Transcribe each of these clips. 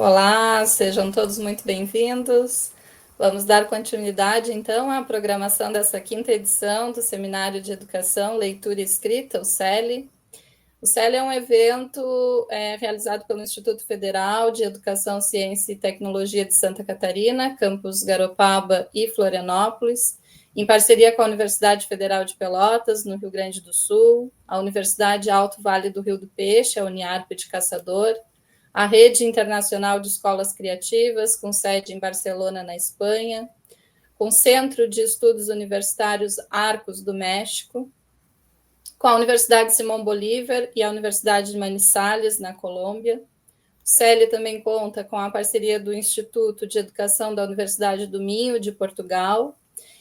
Olá, sejam todos muito bem-vindos. Vamos dar continuidade, então, à programação dessa quinta edição do Seminário de Educação, Leitura e Escrita, o SELE. O SELE é um evento realizado pelo Instituto Federal de Educação, Ciência e Tecnologia de Santa Catarina, campus Garopaba e Florianópolis, em parceria com a Universidade Federal de Pelotas, no Rio Grande do Sul, a Universidade Alto Vale do Rio do Peixe, a Uniarp de Caçador, a Rede Internacional de Escolas Criativas, com sede em Barcelona, na Espanha, com o Centro de Estudos Universitários Arcos do México, com a Universidade Simão Bolívar e a Universidade de Manizales, na Colômbia. O SELE também conta com a parceria do Instituto de Educação da Universidade do Minho, de Portugal,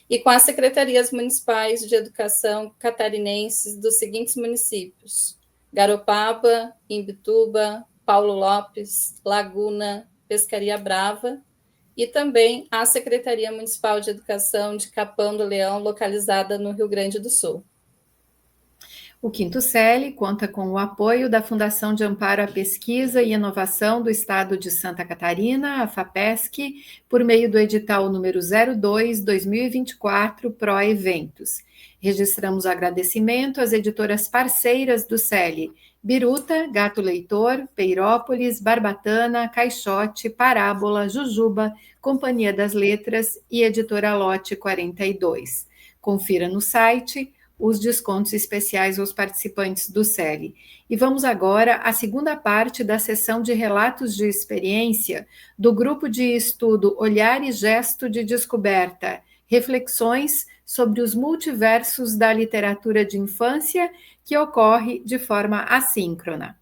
e com as secretarias municipais de educação catarinenses dos seguintes municípios: Garopaba, Imbituba, Paulo Lopes, Laguna, Pescaria Brava, e também a Secretaria Municipal de Educação de Capão do Leão, localizada no Rio Grande do Sul. O Quinto SELE conta com o apoio da Fundação de Amparo à Pesquisa e Inovação do Estado de Santa Catarina, a FAPESC, por meio do edital número 02/2024 Pró-Eventos. Registramos agradecimento às editoras parceiras do SELE: Biruta, Gato Leitor, Peirópolis, Barbatana, Caixote, Parábola, Jujuba, Companhia das Letras e Editora Lote 42. Confira no site os descontos especiais aos participantes do SELE. E vamos agora à segunda parte da sessão de relatos de experiência do grupo de estudo Olhar e Gesto de Descoberta, reflexões sobre os multiversos da literatura de infância, que ocorre de forma assíncrona.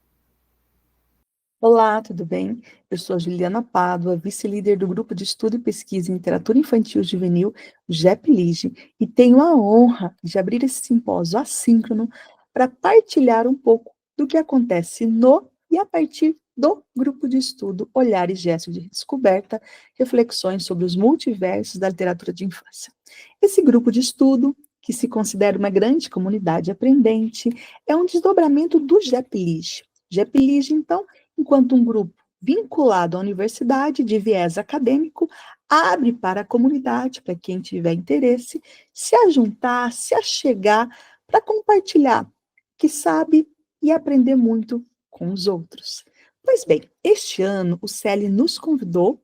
Olá, tudo bem? Eu sou a Juliana Pádua, vice-líder do Grupo de Estudo e Pesquisa em Literatura Infantil e Juvenil, GEPLIGE, e tenho a honra de abrir esse simpósio assíncrono para partilhar um pouco do que acontece no e a partir do Grupo de Estudo Olhar e Gesto de Descoberta, reflexões sobre os multiversos da literatura de infância. Esse grupo de estudo, que se considera uma grande comunidade aprendente, é um desdobramento do GEPLIGE. GEPLIGE, então, enquanto um grupo vinculado à universidade de viés acadêmico, abre para a comunidade, para quem tiver interesse, se ajuntar, se achegar, para compartilhar o que sabe e aprender muito com os outros. Pois bem, este ano o SELE nos convidou,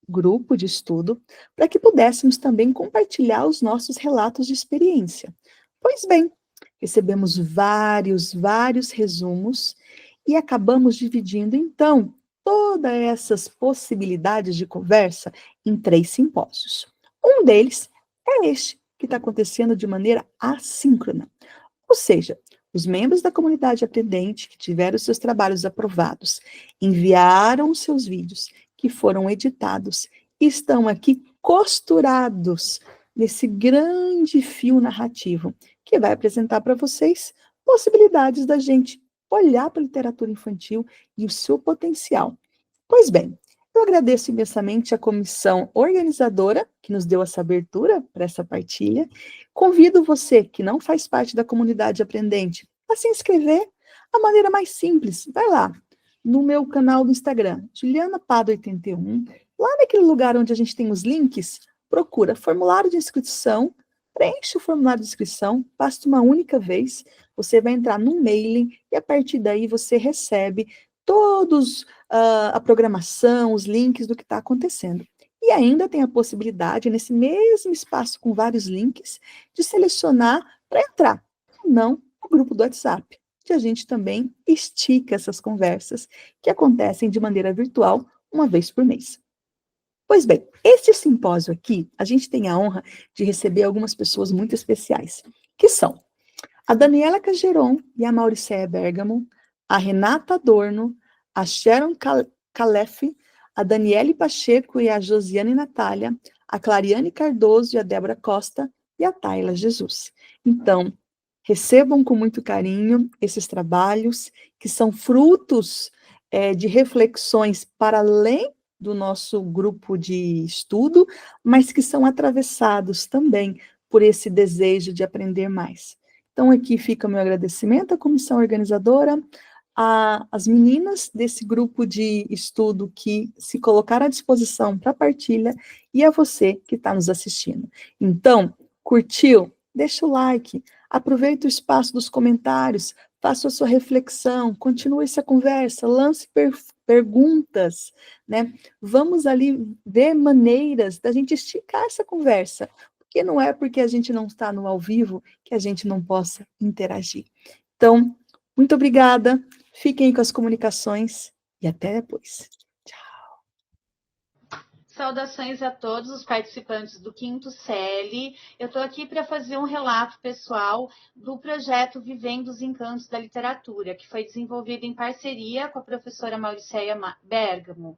grupo de estudo, para que pudéssemos também compartilhar os nossos relatos de experiência. Pois bem, recebemos vários resumos e acabamos dividindo, então, todas essas possibilidades de conversa em 3 simpósios. Um deles é este, que está acontecendo de maneira assíncrona. Ou seja, os membros da comunidade aprendente que tiveram seus trabalhos aprovados, enviaram os seus vídeos, que foram editados, e estão aqui costurados nesse grande fio narrativo, que vai apresentar para vocês possibilidades da gente olhar para a literatura infantil e o seu potencial. Pois bem, eu agradeço imensamente a comissão organizadora, que nos deu essa abertura para essa partilha. Convido você, que não faz parte da comunidade aprendente, a se inscrever. A maneira mais simples, vai lá, no meu canal do Instagram, Juliana Pádua 81, lá naquele lugar onde a gente tem os links, procura formulário de inscrição, preenche o formulário de inscrição, basta uma única vez, você vai entrar num mailing e a partir daí você recebe todos a programação, os links do que está acontecendo. E ainda tem a possibilidade, nesse mesmo espaço com vários links, de selecionar para entrar, ou não, no grupo do WhatsApp, que a gente também estica essas conversas que acontecem de maneira virtual uma vez por mês. Pois bem, este simpósio aqui, a gente tem a honra de receber algumas pessoas muito especiais, que são a Daniela Cageron e a Mauricéia Bergamo, a Renata Adorno, a Sharon Calef, a Daniele Pacheco e a Josiane Natália, a Clariane Cardoso e a Débora Costa e a Tayla Jesus. Então, recebam com muito carinho esses trabalhos, que são frutos de reflexões para além do nosso grupo de estudo, mas que são atravessados também por esse desejo de aprender mais. Então, aqui fica o meu agradecimento à comissão organizadora, as meninas desse grupo de estudo que se colocaram à disposição para partilha e a você que está nos assistindo. Então, curtiu? Deixa o like, aproveita o espaço dos comentários, faça a sua reflexão, continue essa conversa, lance perguntas, né? Vamos ali ver maneiras da gente esticar essa conversa, porque não é porque a gente não está no ao vivo que a gente não possa interagir. Então, muito obrigada, fiquem com as comunicações e até depois. Saudações a todos os participantes do Quinto CL. Eu estou aqui para fazer um relato pessoal do projeto Vivendo os Encantos da Literatura, que foi desenvolvido em parceria com a professora Mauricéia Bergamo.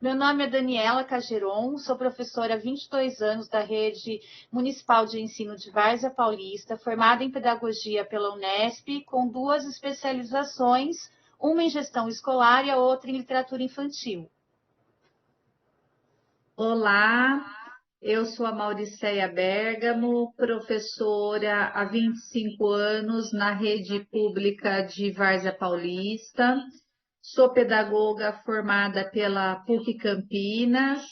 Meu nome é Daniela Cageron, sou professora há 22 anos da Rede Municipal de Ensino de Várzea Paulista, formada em Pedagogia pela Unesp, com 2 especializações, uma em Gestão Escolar e a outra em Literatura Infantil. Olá, eu sou a Mauricéia Bergamo, professora há 25 anos na rede pública de Várzea Paulista. Sou pedagoga formada pela PUC Campinas,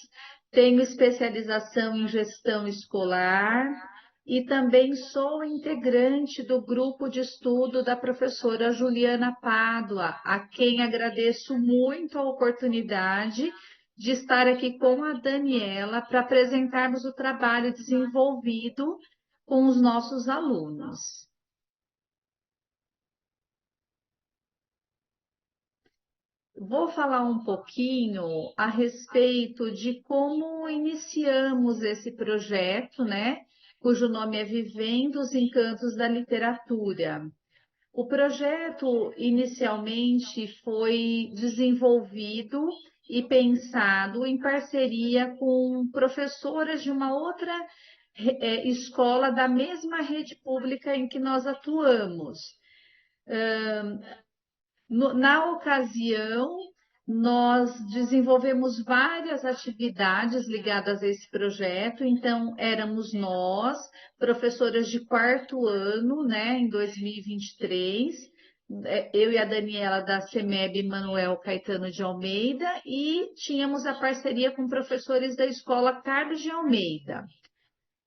tenho especialização em gestão escolar e também sou integrante do grupo de estudo da professora Juliana Pádua, a quem agradeço muito a oportunidade de estar aqui com a Daniela para apresentarmos o trabalho desenvolvido com os nossos alunos. Vou falar um pouquinho a respeito de como iniciamos esse projeto, né? Cujo nome é Vivendo os Encantos da Literatura. O projeto inicialmente foi desenvolvido e pensado em parceria com professoras de uma outra escola da mesma rede pública em que nós atuamos. Na ocasião, nós desenvolvemos várias atividades ligadas a esse projeto, então éramos nós, professoras de 4º ano, né, em 2023, eu e a Daniela da CEMEB Manuel Caetano de Almeida, e tínhamos a parceria com professores da Escola Carlos de Almeida.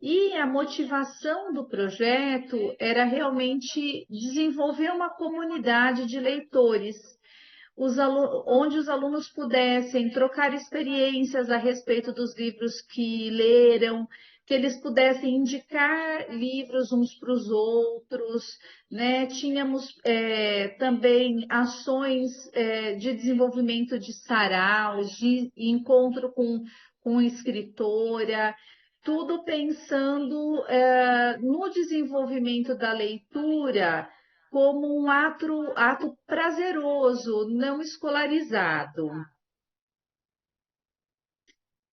E a motivação do projeto era realmente desenvolver uma comunidade de leitores, onde os alunos pudessem trocar experiências a respeito dos livros que leram, que eles pudessem indicar livros uns para os outros, né? Tínhamos também ações de desenvolvimento de saraus, de encontro com escritora, tudo pensando no desenvolvimento da leitura como um ato prazeroso, não escolarizado.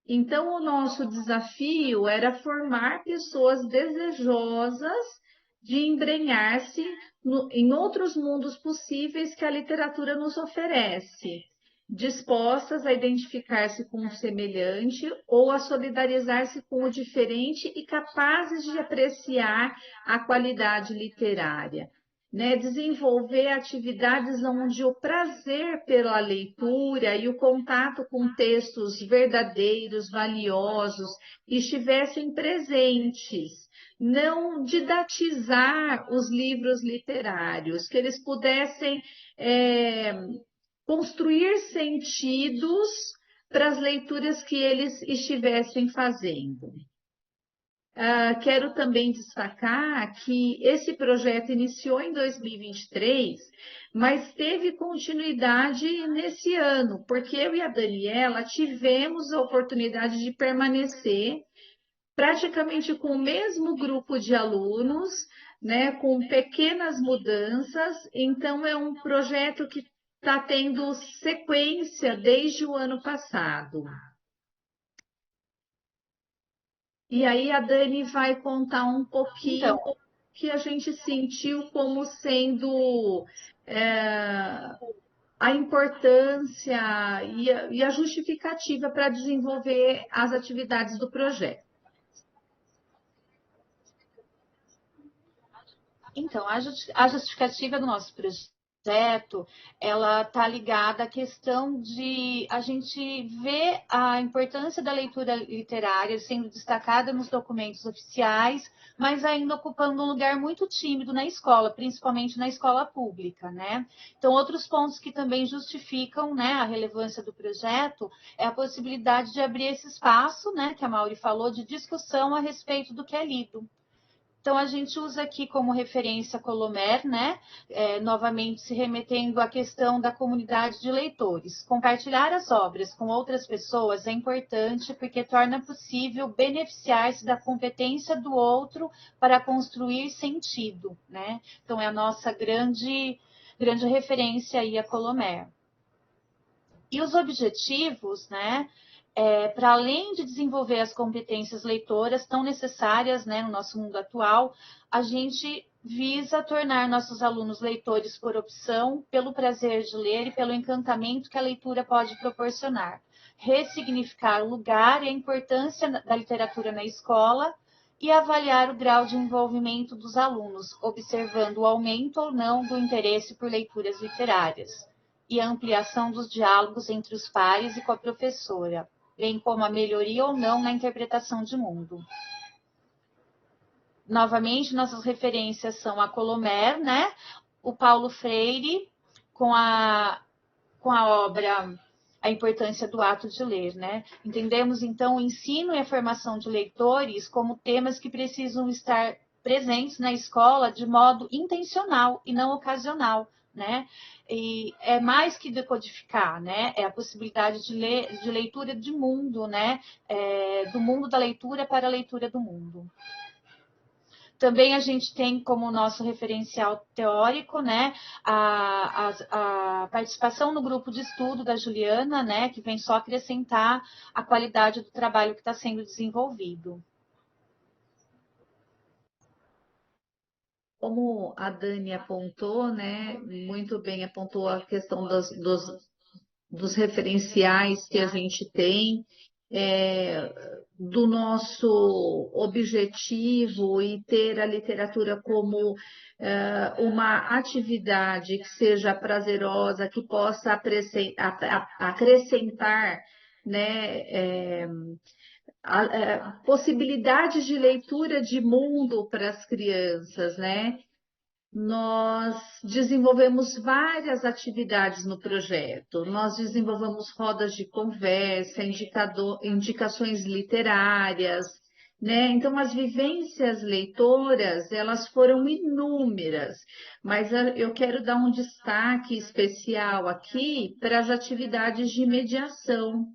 Então, o nosso desafio era formar pessoas desejosas de embrenhar-se em outros mundos possíveis que a literatura nos oferece, dispostas a identificar-se com o semelhante ou a solidarizar-se com o diferente e capazes de apreciar a qualidade literária. Né, desenvolver atividades onde o prazer pela leitura e o contato com textos verdadeiros, valiosos, estivessem presentes. Não didatizar os livros literários, que eles pudessem construir sentidos para as leituras que eles estivessem fazendo. Quero também destacar que esse projeto iniciou em 2023, mas teve continuidade nesse ano, porque eu e a Daniela tivemos a oportunidade de permanecer praticamente com o mesmo grupo de alunos, né, com pequenas mudanças. Então, é um projeto que está tendo sequência desde o ano passado. E aí a Dani vai contar um pouquinho o que a gente sentiu como sendo a importância e a justificativa para desenvolver as atividades do projeto. Então, a justificativa do nosso projeto projeto, ela está ligada à questão de a gente ver a importância da leitura literária sendo destacada nos documentos oficiais, mas ainda ocupando um lugar muito tímido na escola, principalmente na escola pública, né? Então, outros pontos que também justificam, né, a relevância do projeto é a possibilidade de abrir esse espaço, né, que a Mauri falou, de discussão a respeito do que é lido. Então, a gente usa aqui como referência Colomer, né? Novamente se remetendo à questão da comunidade de leitores. Compartilhar as obras com outras pessoas é importante porque torna possível beneficiar-se da competência do outro para construir sentido, né? Então, é a nossa grande referência aí a Colomer. E os objetivos, né? Para além de desenvolver as competências leitoras tão necessárias, né, no nosso mundo atual, a gente visa tornar nossos alunos leitores por opção, pelo prazer de ler e pelo encantamento que a leitura pode proporcionar. Ressignificar o lugar e a importância da literatura na escola e avaliar o grau de envolvimento dos alunos, observando o aumento ou não do interesse por leituras literárias e a ampliação dos diálogos entre os pares e com a professora, bem como a melhoria ou não na interpretação de mundo. Novamente, nossas referências são a Colomer, né? O Paulo Freire, com a obra A Importância do Ato de Ler, né? Entendemos, então, o ensino e a formação de leitores como temas que precisam estar presentes na escola de modo intencional e não ocasional, né? E é mais que decodificar, né? É a possibilidade de leitura de mundo, né? Do mundo da leitura para a leitura do mundo. Também a gente tem como nosso referencial teórico, né, a participação no grupo de estudo da Juliana, né, que vem só acrescentar a qualidade do trabalho que está sendo desenvolvido. Como a Dani apontou, né, muito bem apontou a questão dos referenciais que a gente tem, do nosso objetivo e ter a literatura como uma atividade que seja prazerosa, que possa acrescentar, né, possibilidades de leitura de mundo para as crianças, né? Nós desenvolvemos várias atividades no projeto. Nós desenvolvemos rodas de conversa, indicações literárias, né? Então, as vivências leitoras, elas foram inúmeras, mas eu quero dar um destaque especial aqui para as atividades de mediação.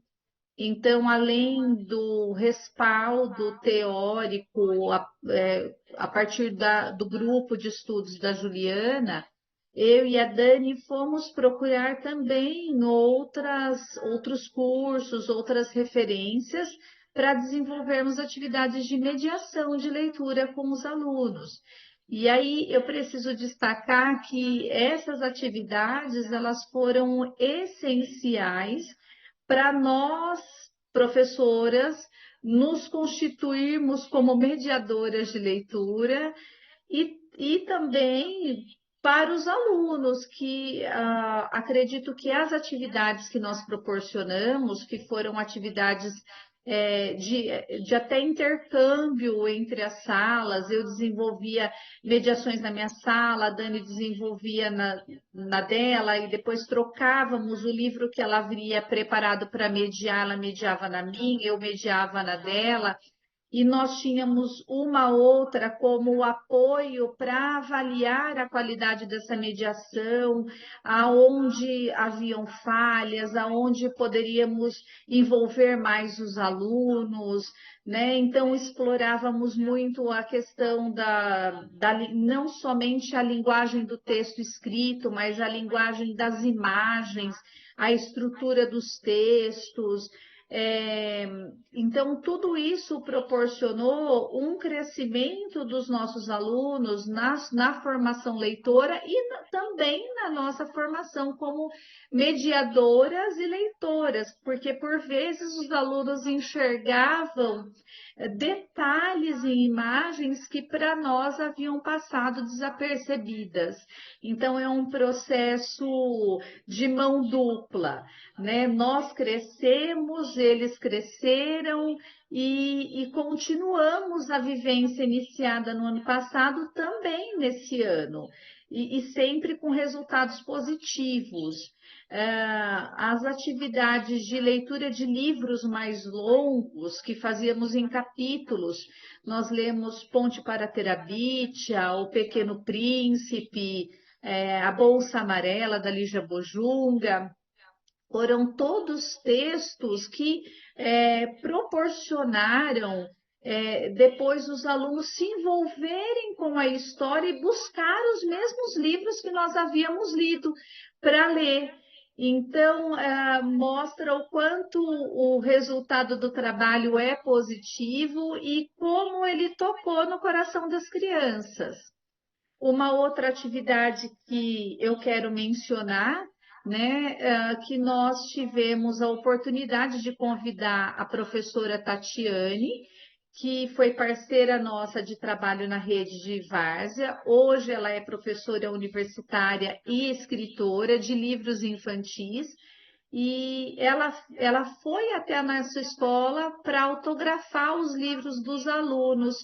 Então, além do respaldo teórico, a partir do grupo de estudos da Juliana, eu e a Dani fomos procurar também outros cursos, outras referências, para desenvolvermos atividades de mediação de leitura com os alunos. E aí eu preciso destacar que essas atividades, elas foram essenciais para nós, professoras, nos constituirmos como mediadoras de leitura e também para os alunos, que acredito que as atividades que nós proporcionamos, que foram atividades de até intercâmbio entre as salas, eu desenvolvia mediações na minha sala, a Dani desenvolvia na dela, e depois trocávamos o livro que ela havia preparado para mediar, ela mediava na minha, eu mediava na dela, e nós tínhamos uma outra como apoio para avaliar a qualidade dessa mediação, aonde haviam falhas, aonde poderíamos envolver mais os alunos, né? Então, explorávamos muito a questão não somente a linguagem do texto escrito, mas a linguagem das imagens, a estrutura dos textos. Então, tudo isso proporcionou um crescimento dos nossos alunos na formação leitora e também na nossa formação como mediadoras e leitoras, porque por vezes os alunos enxergavam detalhes em imagens que para nós haviam passado desapercebidas. Então, é um processo de mão dupla, né? Nós crescemos, eles cresceram e continuamos a vivência iniciada no ano passado também nesse ano, e sempre com resultados positivos. As atividades de leitura de livros mais longos, que fazíamos em capítulos, nós lemos Ponte para Terabitia, O Pequeno Príncipe, A Bolsa Amarela, da Lígia Bojunga. Foram todos textos que proporcionaram depois os alunos se envolverem com a história e buscar os mesmos livros que nós havíamos lido para ler. Então, mostra o quanto o resultado do trabalho é positivo e como ele tocou no coração das crianças. Uma outra atividade que eu quero mencionar, né, que nós tivemos a oportunidade de convidar a professora Tatiane, que foi parceira nossa de trabalho na rede de Várzea. Hoje ela é professora universitária e escritora de livros infantis. E ela foi até a nossa escola para autografar os livros dos alunos,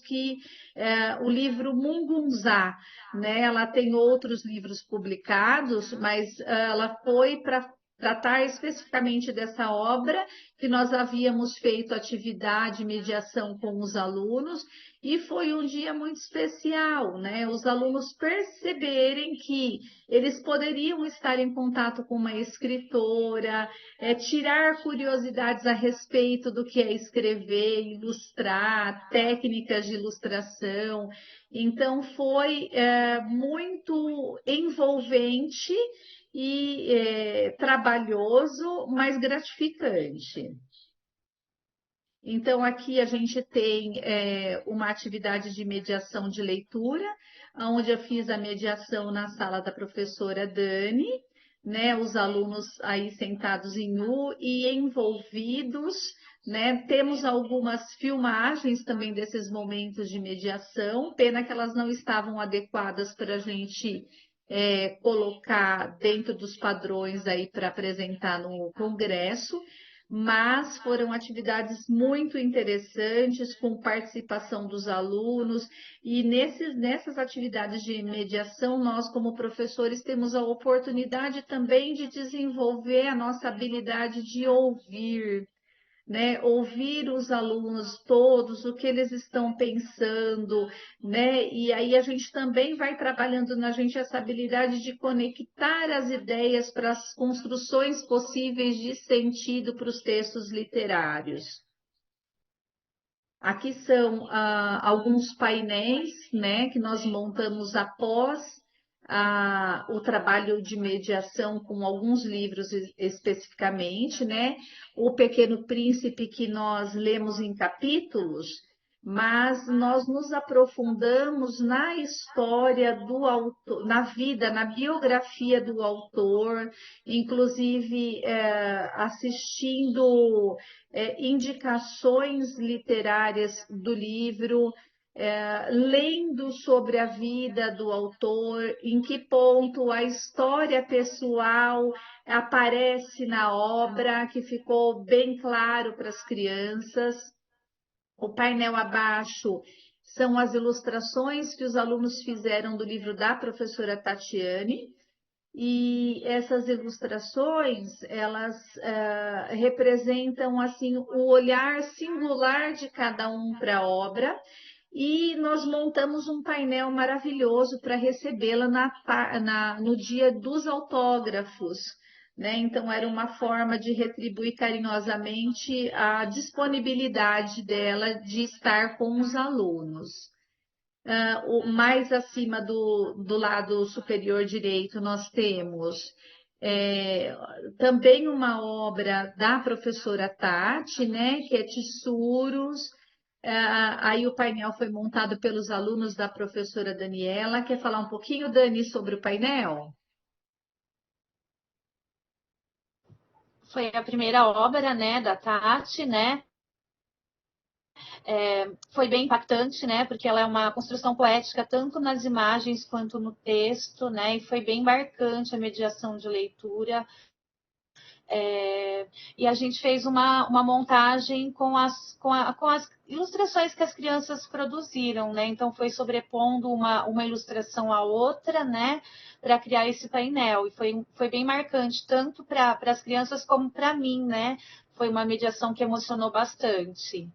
o livro Mungunzá, né? Ela tem outros livros publicados, mas ela foi para tratar especificamente dessa obra, que nós havíamos feito atividade, mediação com os alunos, e foi um dia muito especial, né? Os alunos perceberem que eles poderiam estar em contato com uma escritora, tirar curiosidades a respeito do que é escrever, ilustrar, técnicas de ilustração. Então, foi muito envolvente e trabalhoso, mas gratificante. Então, aqui a gente tem uma atividade de mediação de leitura, onde eu fiz a mediação na sala da professora Dani, né? Os alunos aí sentados em U e envolvidos, né? Temos algumas filmagens também desses momentos de mediação, pena que elas não estavam adequadas para a gente colocar dentro dos padrões aí para apresentar no congresso, mas foram atividades muito interessantes, com participação dos alunos, e nessas atividades de mediação, nós, como professores, temos a oportunidade também de desenvolver a nossa habilidade de ouvir, né? Ouvir os alunos todos, o que eles estão pensando, né? E aí a gente também vai trabalhando na gente essa habilidade de conectar as ideias para as construções possíveis de sentido para os textos literários. Aqui são alguns painéis, né, que nós montamos após o trabalho de mediação com alguns livros especificamente, né? O Pequeno Príncipe, que nós lemos em capítulos, mas nós nos aprofundamos na história do autor, na vida, na biografia do autor, inclusive assistindo indicações literárias do livro, lendo sobre a vida do autor, em que ponto a história pessoal aparece na obra, que ficou bem claro para as crianças. O painel abaixo são as ilustrações que os alunos fizeram do livro da professora Tatiane, e essas ilustrações, elas representam assim o olhar singular de cada um para a obra, e nós montamos um painel maravilhoso para recebê-la no dia dos autógrafos, né? Então, era uma forma de retribuir carinhosamente a disponibilidade dela de estar com os alunos. Mais acima do lado superior direito, nós temos também uma obra da professora Tati, né, que é Tissuros. Aí o painel foi montado pelos alunos da professora Daniela. Quer falar um pouquinho, Dani, sobre o painel? Foi a primeira obra, né, da Tati, né? foi bem impactante, né? Porque ela é uma construção poética tanto nas imagens quanto no texto, né? E foi bem marcante a mediação de leitura. E a gente fez uma montagem com as ilustrações que as crianças produziram, né? Então foi sobrepondo uma ilustração à outra, né? Para criar esse painel. E foi bem marcante, tanto para as crianças como para mim, né? Foi uma mediação que emocionou bastante.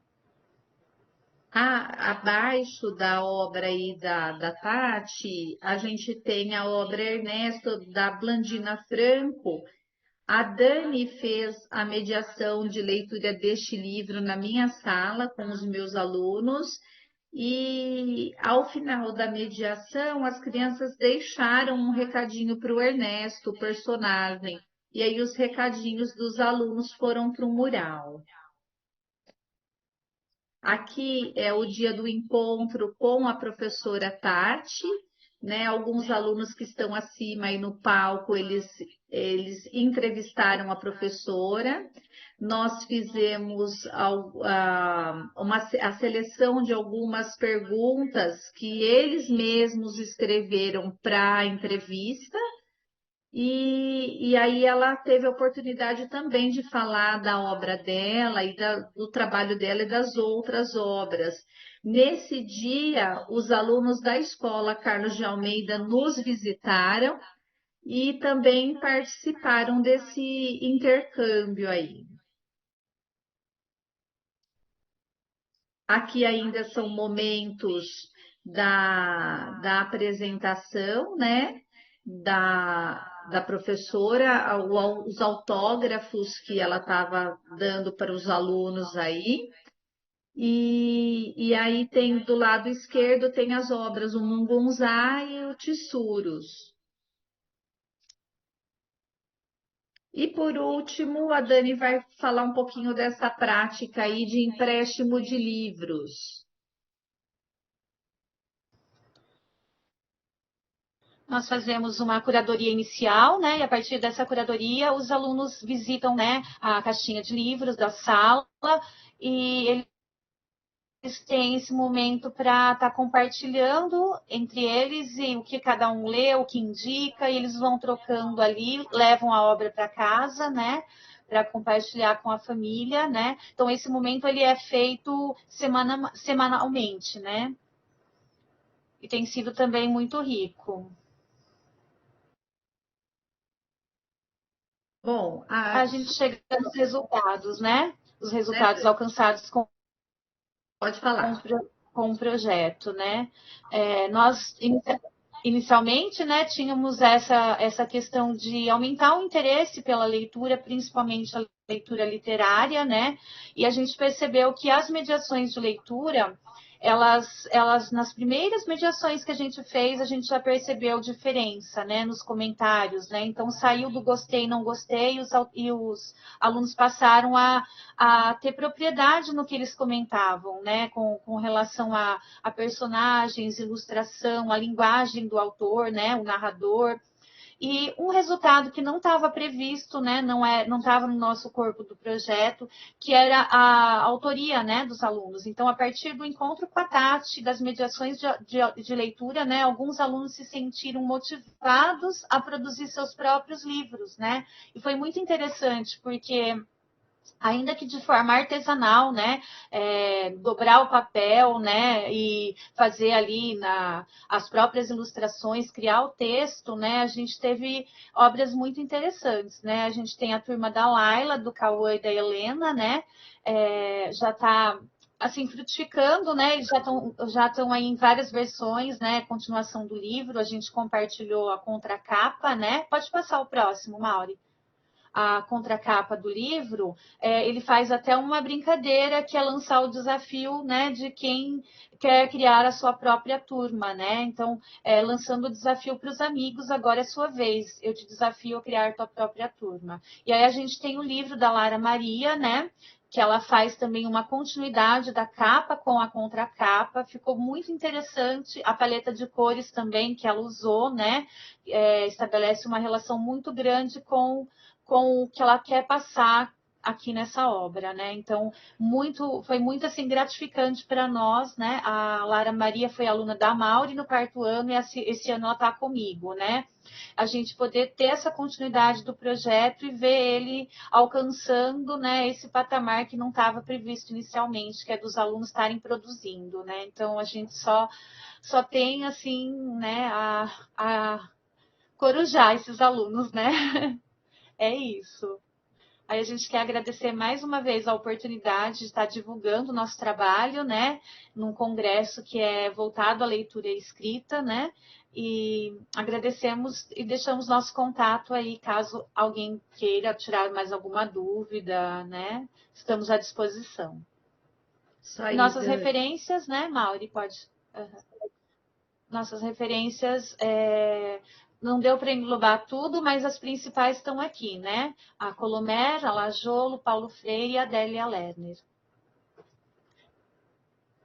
Abaixo da obra aí da Tati, a gente tem a obra Ernesto, da Blandina Franco. A Dani fez a mediação de leitura deste livro na minha sala com os meus alunos. E ao final da mediação, as crianças deixaram um recadinho para o Ernesto, o personagem. E aí os recadinhos dos alunos foram para o mural. Aqui é o dia do encontro com a professora Tati, né? Alguns alunos que estão acima aí no palco, eles entrevistaram a professora. Nós fizemos a seleção de algumas perguntas que eles mesmos escreveram para a entrevista. E aí ela teve a oportunidade também de falar da obra dela e do trabalho dela e das outras obras. Nesse dia, os alunos da escola Carlos de Almeida nos visitaram e também participaram desse intercâmbio aí. Aqui ainda são momentos da apresentação, né? Da professora, os autógrafos que ela estava dando para os alunos aí. E aí tem do lado esquerdo tem as obras, o Mungunzá e o Tissuros. E por último, a Dani vai falar um pouquinho dessa prática aí de empréstimo de livros. Nós fazemos uma curadoria inicial, né? E a partir dessa curadoria, os alunos visitam, né, a caixinha de livros da sala e eles têm esse momento para estar compartilhando entre eles e o que cada um lê, o que indica, e eles vão trocando ali, levam a obra para casa, né? Para compartilhar com a família, né? Então, esse momento ele é feito semanalmente, né? E tem sido também muito rico. Bom, a gente chega nos resultados, né? Os resultados alcançados pode falar. Com o projeto, né? Nós inicialmente, né, tínhamos essa questão de aumentar o interesse pela leitura, principalmente a leitura literária, né? E a gente percebeu que as mediações de leitura, elas nas primeiras mediações que a gente fez, a gente já percebeu diferença, né, nos comentários, né? Então saiu do gostei, não gostei, e os alunos passaram a ter propriedade no que eles comentavam, né, com relação a personagens, ilustração, a linguagem do autor, né, o narrador. E um resultado que não estava previsto, né, não estava no nosso corpo do projeto, que era a autoria, né, dos alunos. Então, a partir do encontro com a Tati, das mediações de leitura, né, alguns alunos se sentiram motivados a produzir seus próprios livros, né? E foi muito interessante, porque ainda que de forma artesanal, né, dobrar o papel, né, e fazer ali as próprias ilustrações, criar o texto, né, a gente teve obras muito interessantes, né, a gente tem a turma da Laila, do Cauã e da Helena, né, já está assim, frutificando, né, eles já estão aí em várias versões, né, continuação do livro, a gente compartilhou a contracapa, né, pode passar o próximo, Mauri. A contracapa do livro, ele faz até uma brincadeira que é lançar o desafio, né, de quem quer criar a sua própria turma, né? Então, lançando o desafio para os amigos, agora é sua vez, eu te desafio a criar tua própria turma. E aí a gente tem o livro da Lara Maria, né? Que ela faz também uma continuidade da capa com a contracapa, ficou muito interessante, a paleta de cores também que ela usou, né? Estabelece uma relação muito grande com o que ela quer passar aqui nessa obra, né? Então, foi muito assim gratificante para nós, né? A Lara Maria foi aluna da Mauri no 4º ano e esse ano ela está comigo, né? A gente poder ter essa continuidade do projeto e ver ele alcançando, né, esse patamar que não estava previsto inicialmente, que é dos alunos estarem produzindo, né? Então, a gente só tem, assim, né, a corujar esses alunos, né? É isso. Aí a gente quer agradecer mais uma vez a oportunidade de estar divulgando o nosso trabalho, né, num congresso que é voltado à leitura e escrita, né, e agradecemos e deixamos nosso contato aí, caso alguém queira tirar mais alguma dúvida, né, estamos à disposição. E nossas referências, né, Mauri, pode... Nossas referências, não deu para englobar tudo, mas as principais estão aqui, né? A Colomer, a Lajolo, Paulo Freire e a Adélia Lerner.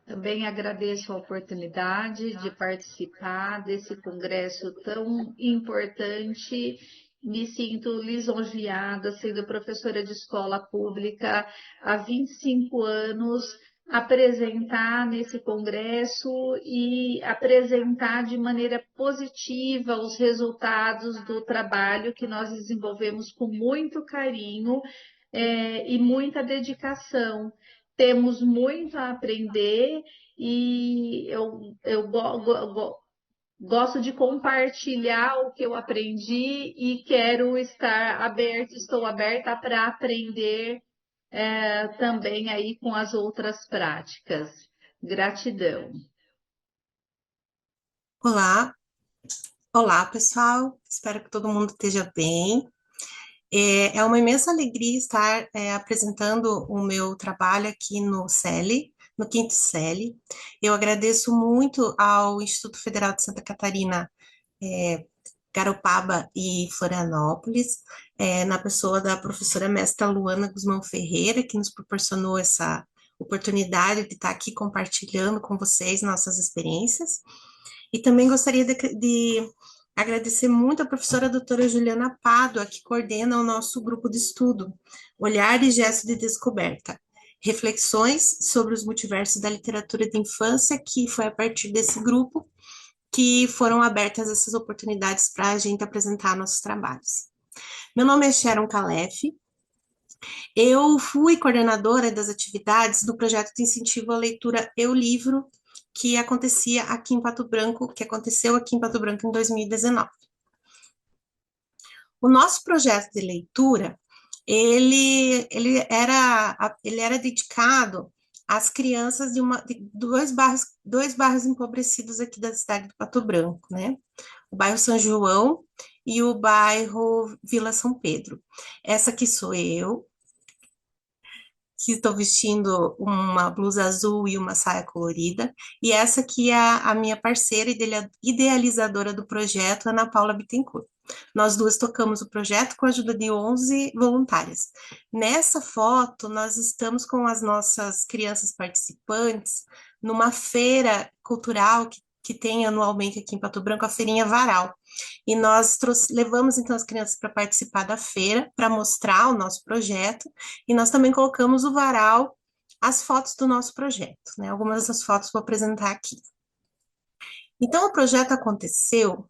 Também agradeço a oportunidade de participar desse congresso tão importante. Me sinto lisonjeada, sendo professora de escola pública há 25 anos, apresentar nesse congresso e apresentar de maneira positiva os resultados do trabalho que nós desenvolvemos com muito carinho e muita dedicação. Temos muito a aprender e gosto de compartilhar o que eu aprendi e quero estou aberta para aprender também aí com as outras práticas. Gratidão. Olá pessoal, espero que todo mundo esteja bem. É uma imensa alegria estar apresentando o meu trabalho aqui no CELI, no 5º CELI. Eu agradeço muito ao Instituto Federal de Santa Catarina, Garopaba e Florianópolis, na pessoa da professora mestra Luana Guzmão Ferreira, que nos proporcionou essa oportunidade de estar aqui compartilhando com vocês nossas experiências. E também gostaria de agradecer muito a professora doutora Juliana Pádua, que coordena o nosso grupo de estudo, Olhar e Gesto de Descoberta, reflexões sobre os multiversos da literatura de infância, que foi a partir desse grupo que foram abertas essas oportunidades para a gente apresentar nossos trabalhos. Meu nome é Sharon Calef, eu fui coordenadora das atividades do projeto de incentivo à leitura Eu Livro, que aconteceu aqui em Pato Branco em 2019. O nosso projeto de leitura, ele era dedicado às crianças de dois bairros empobrecidos aqui da cidade de Pato Branco, né? O bairro São João e o bairro Vila São Pedro. Essa aqui sou eu, que estou vestindo uma blusa azul e uma saia colorida, e essa aqui é a minha parceira e idealizadora do projeto, Ana Paula Bittencourt. Nós duas tocamos o projeto com a ajuda de 11 voluntárias. Nessa foto, nós estamos com as nossas crianças participantes numa feira cultural que tem anualmente aqui em Pato Branco, a Feirinha Varal. E nós levamos, então, as crianças para participar da feira, para mostrar o nosso projeto, e nós também colocamos o varal, as fotos do nosso projeto, né? Algumas dessas fotos vou apresentar aqui. Então, o projeto aconteceu...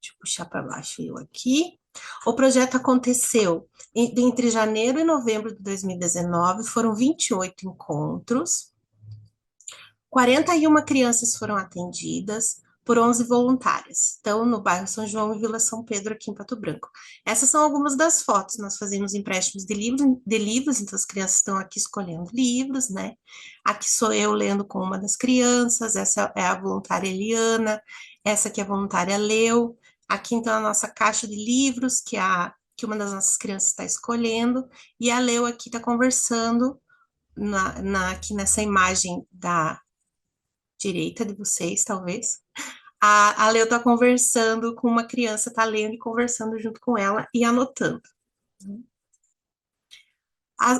Deixa eu puxar para baixo eu aqui. O projeto aconteceu entre janeiro e novembro de 2019, foram 28 encontros, 41 crianças foram atendidas por 11 voluntárias, então no bairro São João e Vila São Pedro, aqui em Pato Branco. Essas são algumas das fotos, nós fazemos empréstimos de livros, então as crianças estão aqui escolhendo livros, né? Aqui sou eu lendo com uma das crianças, essa é a voluntária Eliana, essa aqui é a voluntária Leu, aqui então a nossa caixa de livros, que uma das nossas crianças está escolhendo, e a Leu aqui está conversando, aqui nessa imagem da direita de vocês, talvez. A Leu está conversando com uma criança, está lendo e conversando junto com ela e anotando.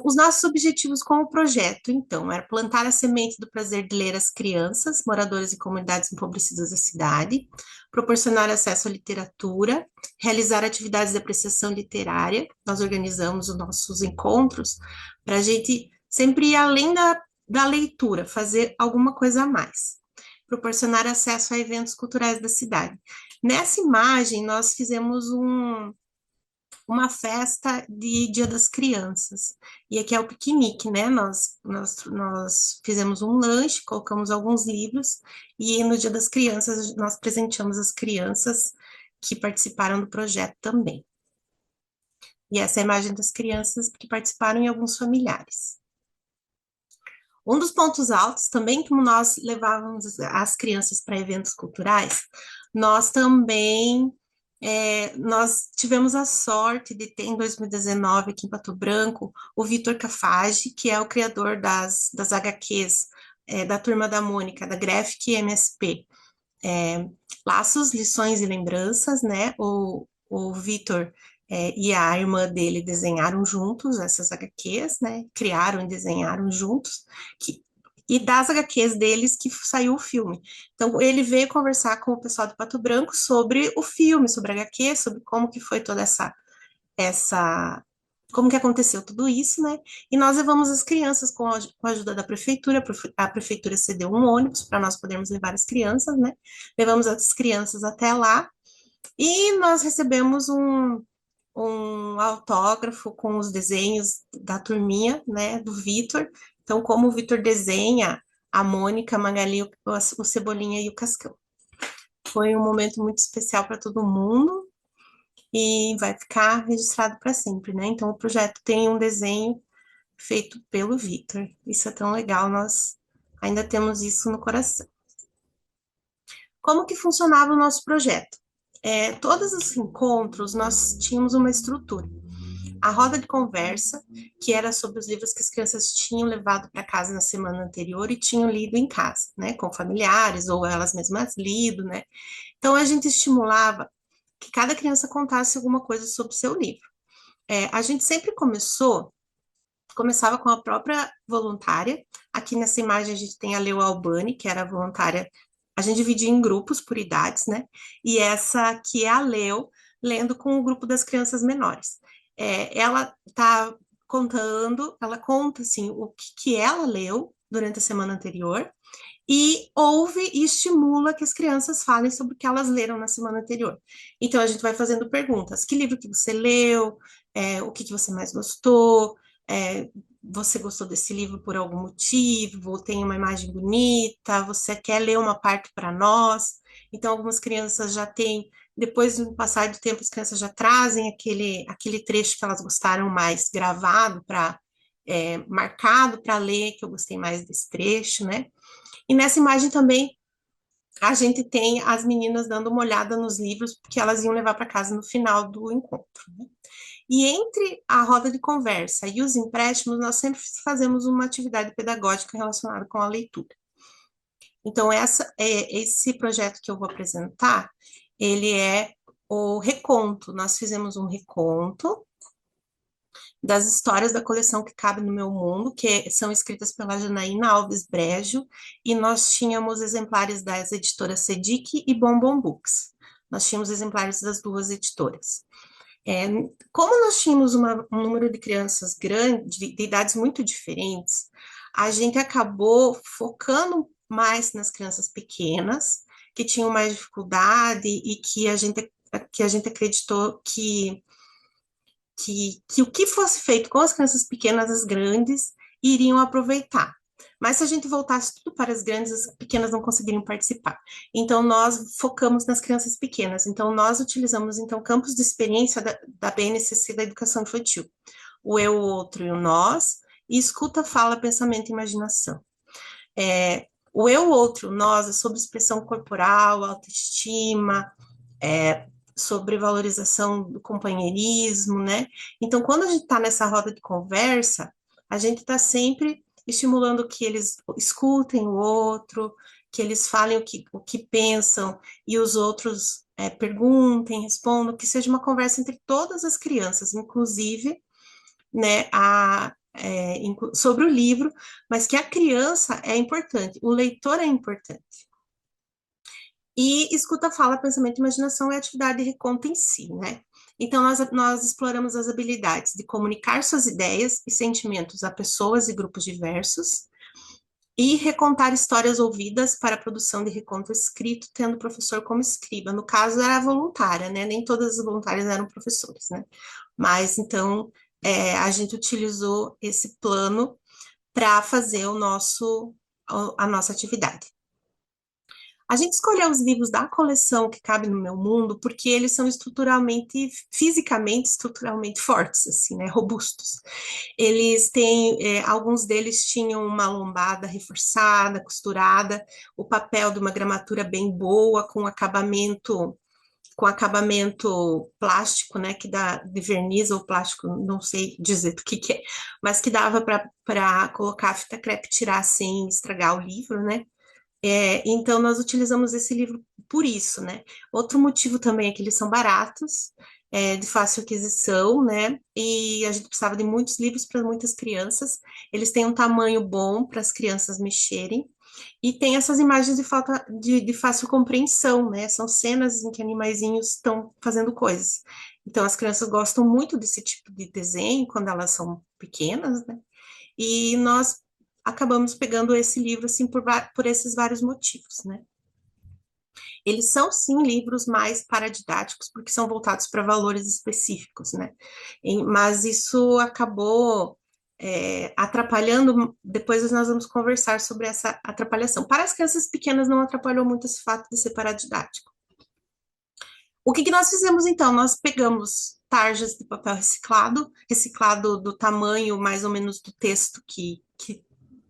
Os nossos objetivos com o projeto, então, era plantar a semente do prazer de ler às crianças, moradores e comunidades empobrecidas da cidade, proporcionar acesso à literatura, realizar atividades de apreciação literária. Nós organizamos os nossos encontros para a gente sempre ir além da leitura, fazer alguma coisa a mais. Proporcionar acesso a eventos culturais da cidade. Nessa imagem, nós fizemos uma festa de Dia das Crianças. E aqui é o piquenique, né? Nós fizemos um lanche, colocamos alguns livros, e no Dia das Crianças nós presenteamos as crianças que participaram do projeto também. E essa é a imagem das crianças que participaram e alguns familiares. Um dos pontos altos também, como nós levávamos as crianças para eventos culturais, nós também nós tivemos a sorte de ter em 2019 aqui em Pato Branco o Vitor Cafage, que é o criador das HQs da Turma da Mônica, da Graphic MSP. Laços, Lições e Lembranças, né? O Vitor e a irmã dele desenharam juntos essas HQs, né? Criaram e desenharam juntos, e das HQs deles que saiu o filme. Então, ele veio conversar com o pessoal de Pato Branco sobre o filme, sobre a HQ, sobre como que foi toda como que aconteceu tudo isso, né? E nós levamos as crianças com a ajuda da prefeitura, a prefeitura cedeu um ônibus para nós podermos levar as crianças, né? Levamos as crianças até lá e nós recebemos um autógrafo com os desenhos da turminha, né, do Vitor. Então, como o Vitor desenha a Mônica, a Magali, o Cebolinha e o Cascão. Foi um momento muito especial para todo mundo e vai ficar registrado para sempre, né? Então, o projeto tem um desenho feito pelo Vitor. Isso é tão legal, nós ainda temos isso no coração. Como que funcionava o nosso projeto? Todos os encontros, nós tínhamos uma estrutura. A roda de conversa, que era sobre os livros que as crianças tinham levado para casa na semana anterior e tinham lido em casa, né, com familiares ou elas mesmas lido, né. Então, a gente estimulava que cada criança contasse alguma coisa sobre o seu livro. A gente sempre começava com a própria voluntária. Aqui nessa imagem a gente tem a Leo Albani, que era a voluntária. A gente dividia em grupos por idades, né? E essa aqui é a Leo, lendo com o grupo das crianças menores. Ela está contando, ela conta, assim, o que ela leu durante a semana anterior e ouve e estimula que as crianças falem sobre o que elas leram na semana anterior. Então, a gente vai fazendo perguntas. Que livro que você leu? O que você mais gostou? Você gostou desse livro por algum motivo? Tem uma imagem bonita? Você quer ler uma parte para nós? Então, algumas crianças já têm, depois do passar do tempo, as crianças já trazem aquele trecho que elas gostaram mais gravado, marcado para ler, que eu gostei mais desse trecho, né? E nessa imagem também a gente tem as meninas dando uma olhada nos livros que elas iam levar para casa no final do encontro, né? E entre a roda de conversa e os empréstimos, nós sempre fazemos uma atividade pedagógica relacionada com a leitura. Então, esse projeto que eu vou apresentar, ele é o reconto. Nós fizemos um reconto das histórias da coleção Que Cabe no Meu Mundo, que são escritas pela Janaína Alves Brejo, e nós tínhamos exemplares das editoras Sedic e Bombom Books. Nós tínhamos exemplares das duas editoras. Como nós tínhamos um número de crianças grande, de idades muito diferentes, a gente acabou focando mais nas crianças pequenas, que tinham mais dificuldade e que a gente acreditou que o que fosse feito com as crianças pequenas, as grandes iriam aproveitar. Mas se a gente voltasse tudo para as grandes, as pequenas não conseguiriam participar. Então, nós focamos nas crianças pequenas. Então, nós utilizamos, campos de experiência da BNCC da educação infantil. O eu, o outro e o nós, e escuta, fala, pensamento e imaginação. O eu, o outro, o nós é sobre expressão corporal, autoestima, sobre valorização do companheirismo, né? Então, quando a gente está nessa roda de conversa, a gente está sempre estimulando que eles escutem o outro, que eles falem o que pensam e os outros perguntem, respondam, que seja uma conversa entre todas as crianças, inclusive, né, sobre o livro, mas que a criança é importante, o leitor é importante. E escuta, fala, pensamento, imaginação é atividade de reconto em si, né? Então, nós exploramos as habilidades de comunicar suas ideias e sentimentos a pessoas e grupos diversos, e recontar histórias ouvidas para a produção de reconto escrito, tendo o professor como escriba. No caso, era voluntária, né? Nem todas as voluntárias eram professores, né? Mas, então, a gente utilizou esse plano para fazer a nossa atividade. A gente escolheu os livros da coleção que cabe no meu mundo porque eles são fisicamente, estruturalmente fortes, assim, né? Robustos. Eles têm, alguns deles tinham uma lombada reforçada, costurada, o papel de uma gramatura bem boa, com acabamento plástico, né, que dá de verniz ou plástico, não sei dizer do que é, mas que dava para colocar a fita crepe e tirar sem estragar o livro, né? Então, nós utilizamos esse livro por isso, né? Outro motivo também é que eles são baratos, de fácil aquisição, né? E a gente precisava de muitos livros para muitas crianças. Eles têm um tamanho bom para as crianças mexerem. E tem essas imagens de fácil compreensão, né? São cenas em que animaizinhos estão fazendo coisas. Então, as crianças gostam muito desse tipo de desenho quando elas são pequenas, né? E nós acabamos pegando esse livro, assim, por esses vários motivos, né? Eles são, sim, livros mais paradidáticos, porque são voltados para valores específicos, né? Mas isso acabou atrapalhando, depois nós vamos conversar sobre essa atrapalhação. Para as crianças pequenas não atrapalhou muito esse fato de ser paradidático. O que nós fizemos, então? Nós pegamos tarjas de papel reciclado do tamanho mais ou menos do texto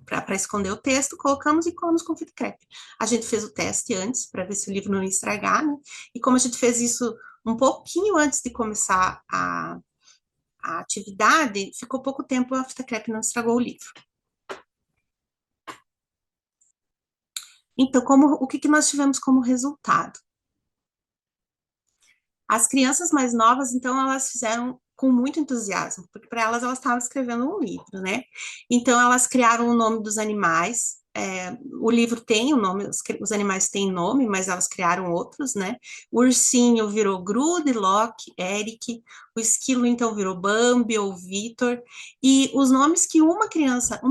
para esconder o texto, colocamos e colamos com fita crepe. A gente fez o teste antes, para ver se o livro não ia estragar, né? E como a gente fez isso um pouquinho antes de começar a atividade, ficou pouco tempo, a fita crepe não estragou o livro. Então, o que nós tivemos como resultado? As crianças mais novas, então, elas fizeram com muito entusiasmo, porque para elas estavam escrevendo um livro, né? Então, elas criaram o nome dos animais. O livro tem o nome, os animais têm nome, mas elas criaram outros, né? O ursinho virou Grude, Loki, Eric, o esquilo então virou Bambi ou Vitor, e os nomes que uma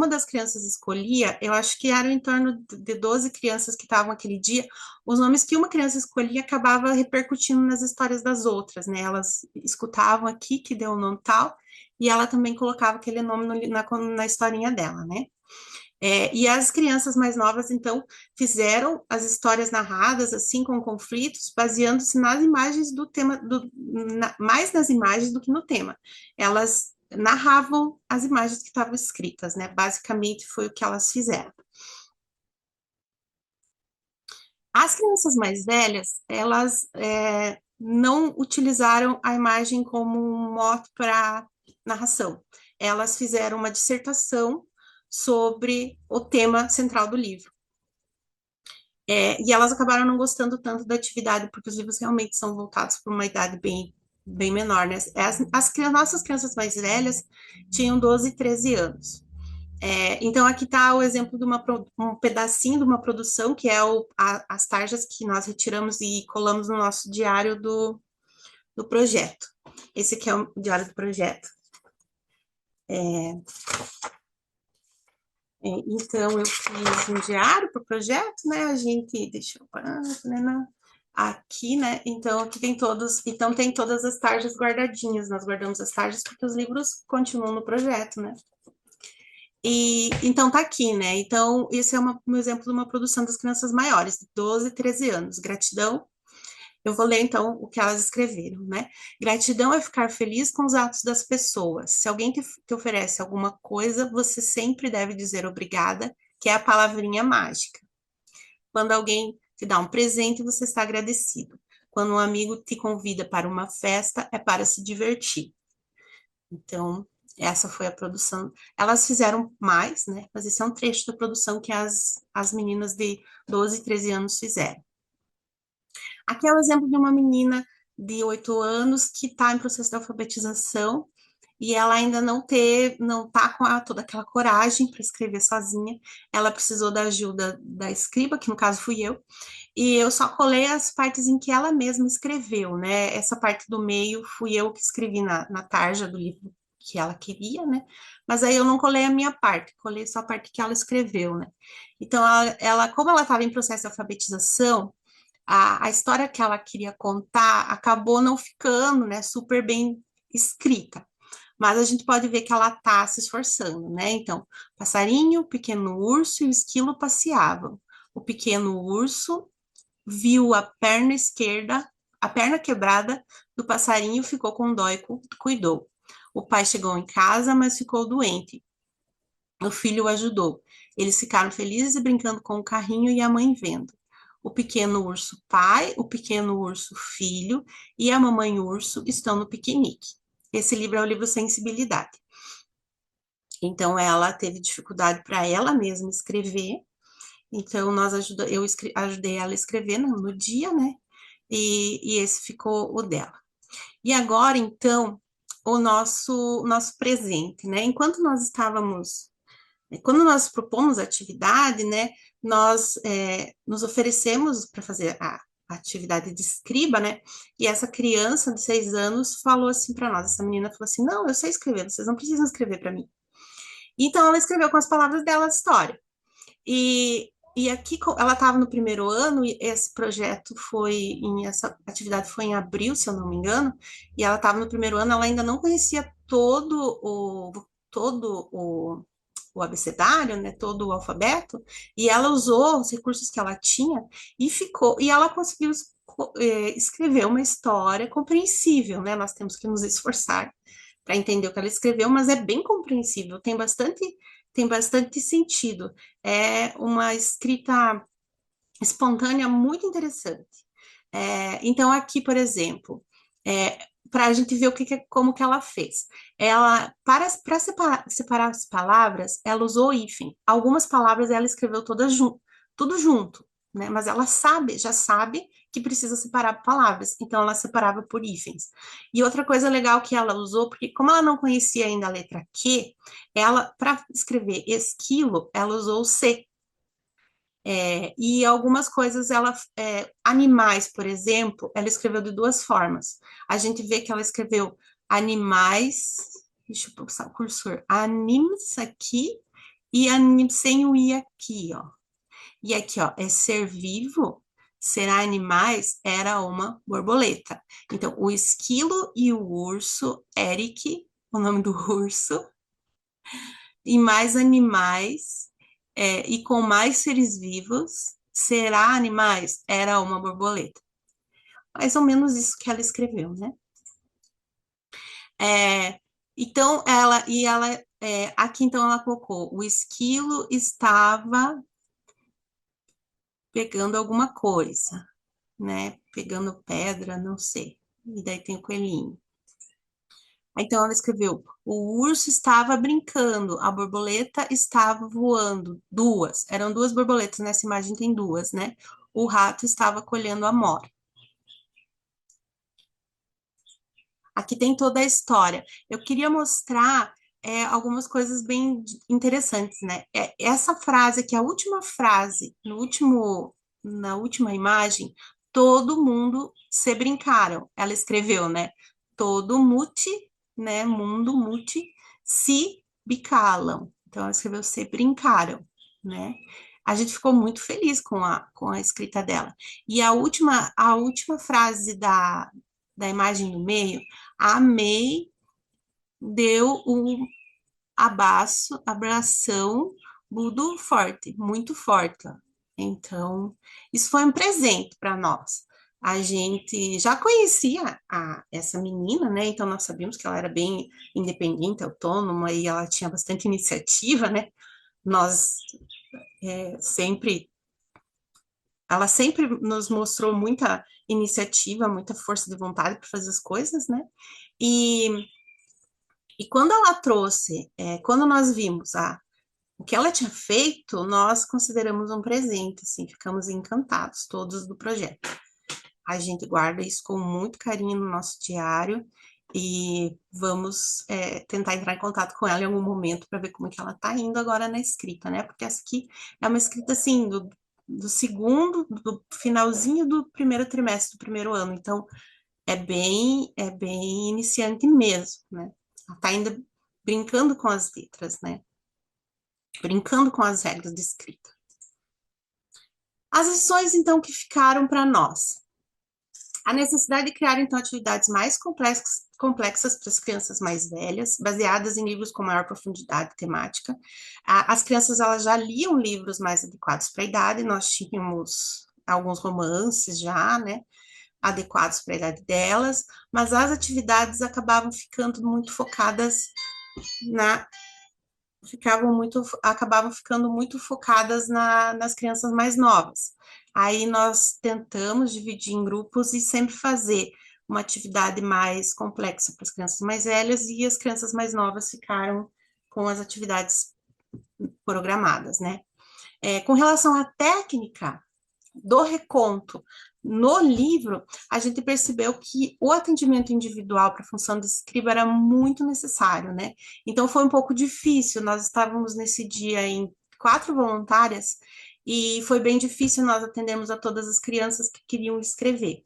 das crianças escolhia, eu acho que eram em torno de 12 crianças que estavam aquele dia, os nomes que uma criança escolhia acabava repercutindo nas histórias das outras, né? Elas escutavam aqui que deu o nome tal, e ela também colocava aquele nome na historinha dela, né? E as crianças mais novas, então, fizeram as histórias narradas, assim, com conflitos, baseando-se nas imagens do tema, mais nas imagens do que no tema. Elas narravam as imagens que estavam escritas, né? Basicamente foi o que elas fizeram. As crianças mais velhas, elas não utilizaram a imagem como um mote para narração. Elas fizeram uma dissertação sobre o tema central do livro. E elas acabaram não gostando tanto da atividade, porque os livros realmente são voltados para uma idade bem menor, né? Nossas crianças mais velhas tinham 12, 13 anos. Então, aqui está o exemplo de um pedacinho de uma produção, que é as tarjas que nós retiramos e colamos no nosso diário do projeto. Esse aqui é o diário do projeto. Então, eu fiz um diário para o projeto, né? Deixa eu parar, né? Aqui, né? Então, aqui tem tem todas as tarjas guardadinhas. Nós guardamos as tarjas porque os livros continuam no projeto, né? Então, tá aqui, né? Então, esse é um exemplo de uma produção das crianças maiores, de 12, 13 anos. Gratidão. Eu vou ler, então, o que elas escreveram, né? Gratidão é ficar feliz com os atos das pessoas. Se alguém te oferece alguma coisa, você sempre deve dizer obrigada, que é a palavrinha mágica. Quando alguém te dá um presente, você está agradecido. Quando um amigo te convida para uma festa, é para se divertir. Então, essa foi a produção. Elas fizeram mais, né? Mas esse é um trecho da produção que as meninas de 12, 13 anos fizeram. Aqui é o exemplo de uma menina de 8 anos que está em processo de alfabetização e ela ainda não tá com toda aquela coragem para escrever sozinha. Ela precisou da ajuda da escriba, que no caso fui eu, e eu só colei as partes em que ela mesma escreveu, né? Essa parte do meio fui eu que escrevi na tarja do livro que ela queria, né? Mas aí eu não colei a minha parte, colei só a parte que ela escreveu, né? Então, como ela estava em processo de alfabetização, a história que ela queria contar acabou não ficando, né, super bem escrita. Mas a gente pode ver que ela está se esforçando, né? Então, passarinho, pequeno urso e o esquilo passeavam. O pequeno urso viu a perna esquerda, a perna quebrada do passarinho, ficou com dó e cuidou. O pai chegou em casa, mas ficou doente. O filho o ajudou. Eles ficaram felizes e brincando com o carrinho e a mãe vendo. O pequeno urso pai, o pequeno urso filho e a mamãe urso estão no piquenique. Esse livro é o livro Sensibilidade. Então, ela teve dificuldade para ela mesma escrever. Então, eu ajudei ela a escrever no dia, né? E esse ficou o dela. E agora, então, o nosso presente, né? Quando nós propomos a atividade, né? Nós nos oferecemos para fazer a atividade de escriba, né? E essa criança de 6 anos falou assim para nós, essa menina falou assim, não, eu sei escrever, vocês não precisam escrever para mim. Então, ela escreveu com as palavras dela a história. E aqui ela estava no primeiro ano e essa atividade foi em abril, se eu não me engano, e ela estava no primeiro ano, ela ainda não conhecia todo o abecedário, né, todo o alfabeto, e ela usou os recursos que ela tinha e ela conseguiu escrever uma história compreensível, né? Nós temos que nos esforçar para entender o que ela escreveu, mas é bem compreensível, tem bastante sentido. É uma escrita espontânea muito interessante. Então, aqui, por exemplo, para a gente ver como que ela fez. Ela, para separar as palavras, ela usou hífen. Algumas palavras ela escreveu tudo junto, né? Mas ela já sabe que precisa separar palavras, então ela separava por hífens. E outra coisa legal que ela usou, porque como ela não conhecia ainda a letra Q, para escrever esquilo, ela usou o C. E algumas coisas, animais, por exemplo, ela escreveu de 2 formas. A gente vê que ela escreveu animais, deixa eu passar o cursor, animes aqui e sem o i aqui, ó. E aqui, ó, é ser vivo, será animais, era uma borboleta. Então, o esquilo e o urso, Eric, o nome do urso, e mais animais, e com mais seres vivos, será animais? Era uma borboleta. Mais ou menos isso que ela escreveu, né? Então, aqui então ela colocou, o esquilo estava pegando alguma coisa, né? Pegando pedra, não sei. E daí tem o coelhinho. Então ela escreveu: o urso estava brincando, a borboleta estava voando. Eram 2 borboletas, nessa imagem tem 2, né? O rato estava colhendo amora. Aqui tem toda a história. Eu queria mostrar algumas coisas bem interessantes, né? Essa frase aqui, a última frase, na última imagem, todo mundo se brincaram. Ela escreveu, né? Todo mute, né? Mundo mute, se bicalam. Então, ela escreveu se brincaram, né? A gente ficou muito feliz com a escrita dela. E a última frase da imagem do meio, amei, deu um abração, muito forte. Então, isso foi um presente para nós. A gente já conhecia essa menina, né? Então, nós sabíamos que ela era bem independente, autônoma, e ela tinha bastante iniciativa, né? Ela sempre nos mostrou muita iniciativa, muita força de vontade para fazer as coisas, né? E quando ela trouxe, quando nós vimos o que ela tinha feito, nós consideramos um presente, assim, ficamos encantados todos do projeto. A gente guarda isso com muito carinho no nosso diário E vamos tentar entrar em contato com ela em algum momento para ver como é que ela está indo agora na escrita, né? Porque essa aqui é uma escrita, assim, do finalzinho do primeiro trimestre do primeiro ano. Então, é bem iniciante mesmo, né? Ela está ainda brincando com as letras, né? Brincando com as regras de escrita. As lições, então, que ficaram para nós. A necessidade de criar, então, atividades mais complexas para as crianças mais velhas, baseadas em livros com maior profundidade temática. As crianças, elas já liam livros mais adequados para a idade, nós tínhamos alguns romances já, né, adequados para a idade delas, mas as atividades acabavam ficando muito focadas acabavam ficando muito focadas nas crianças mais novas. Aí nós tentamos dividir em grupos e sempre fazer uma atividade mais complexa para as crianças mais velhas, e as crianças mais novas ficaram com as atividades programadas, né? Com relação à técnica do reconto no livro, a gente percebeu que o atendimento individual para a função de escriba era muito necessário, né? Então foi um pouco difícil, nós estávamos nesse dia em 4 voluntárias e foi bem difícil nós atendermos a todas as crianças que queriam escrever.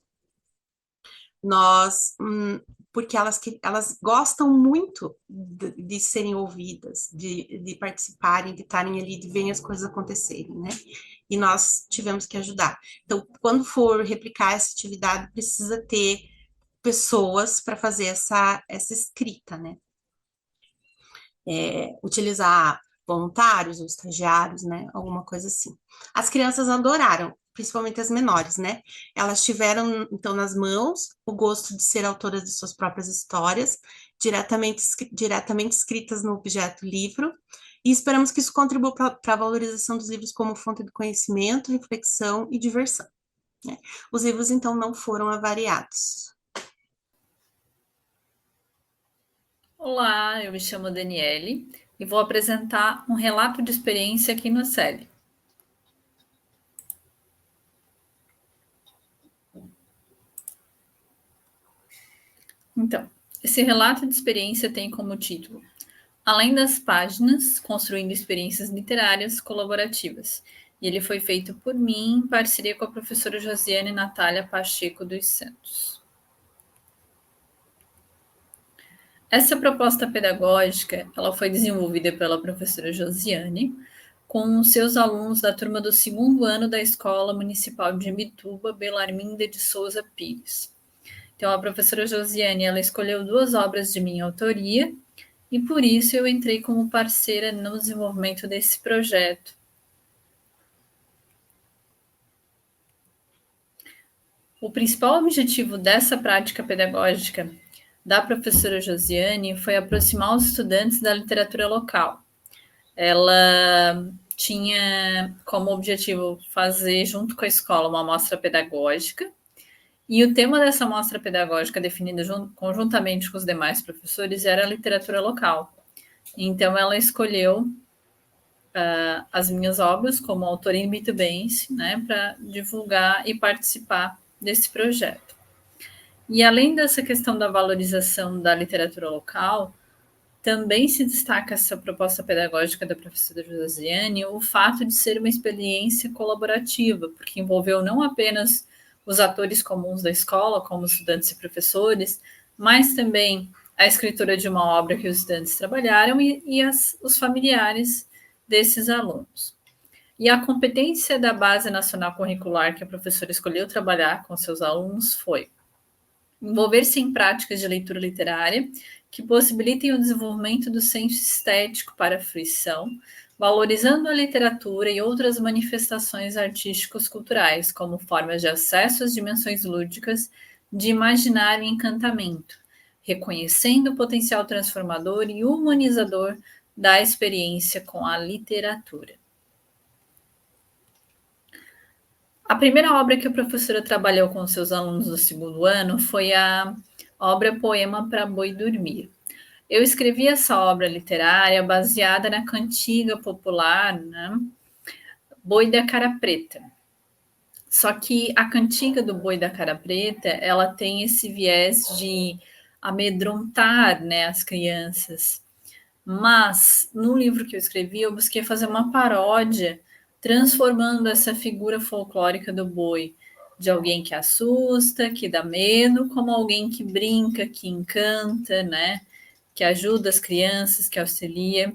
Porque elas gostam muito de serem ouvidas, de participarem, de estarem ali, de verem as coisas acontecerem, né? E nós tivemos que ajudar. Então, quando for replicar essa atividade, precisa ter pessoas para fazer essa escrita, né? Utilizar voluntários ou estagiários, né? Alguma coisa assim. As crianças adoraram, principalmente as menores, né? Elas tiveram, então, nas mãos o gosto de ser autoras de suas próprias histórias, diretamente escritas no objeto livro, e esperamos que isso contribua para a valorização dos livros como fonte de conhecimento, reflexão e diversão, né? Os livros, então, não foram avariados. Olá, eu me chamo Daniele e vou apresentar um relato de experiência aqui no CELI. Então, esse relato de experiência tem como título Além das Páginas, Construindo Experiências Literárias Colaborativas. E ele foi feito por mim em parceria com a professora Josiane Natália Pacheco dos Santos. Essa proposta pedagógica ela foi desenvolvida pela professora Josiane com os seus alunos da turma do 2º ano da Escola Municipal de Imbituba, Belarminda de Souza Pires. Então, a professora Josiane ela escolheu 2 obras de minha autoria e por isso eu entrei como parceira no desenvolvimento desse projeto. O principal objetivo dessa prática pedagógica da professora Josiane foi aproximar os estudantes da literatura local. Ela tinha como objetivo fazer, junto com a escola, uma amostra pedagógica, e o tema dessa amostra pedagógica, definida conjuntamente com os demais professores, era a literatura local. Então, ela escolheu as minhas obras como autora imbitubense, né, para divulgar e participar desse projeto. E além dessa questão da valorização da literatura local, também se destaca essa proposta pedagógica da professora Josiane o fato de ser uma experiência colaborativa, porque envolveu não apenas os atores comuns da escola, como estudantes e professores, mas também a escritura de uma obra que os estudantes trabalharam e os familiares desses alunos. E a competência da Base Nacional Curricular que a professora escolheu trabalhar com seus alunos foi envolver-se em práticas de leitura literária que possibilitem o desenvolvimento do senso estético para a fruição, valorizando a literatura e outras manifestações artísticos culturais, como formas de acesso às dimensões lúdicas, de imaginário e encantamento, reconhecendo o potencial transformador e humanizador da experiência com a literatura. A primeira obra que a professora trabalhou com seus alunos do 2º ano foi a obra Poema para Boi Dormir. Eu escrevi essa obra literária baseada na cantiga popular, né, Boi da Cara Preta. Só que a cantiga do Boi da Cara Preta, ela tem esse viés de amedrontar, né, as crianças. Mas, no livro que eu escrevi, eu busquei fazer uma paródia, transformando essa figura folclórica do boi, de alguém que assusta, que dá medo, como alguém que brinca, que encanta, né? Que ajuda as crianças, que auxilia.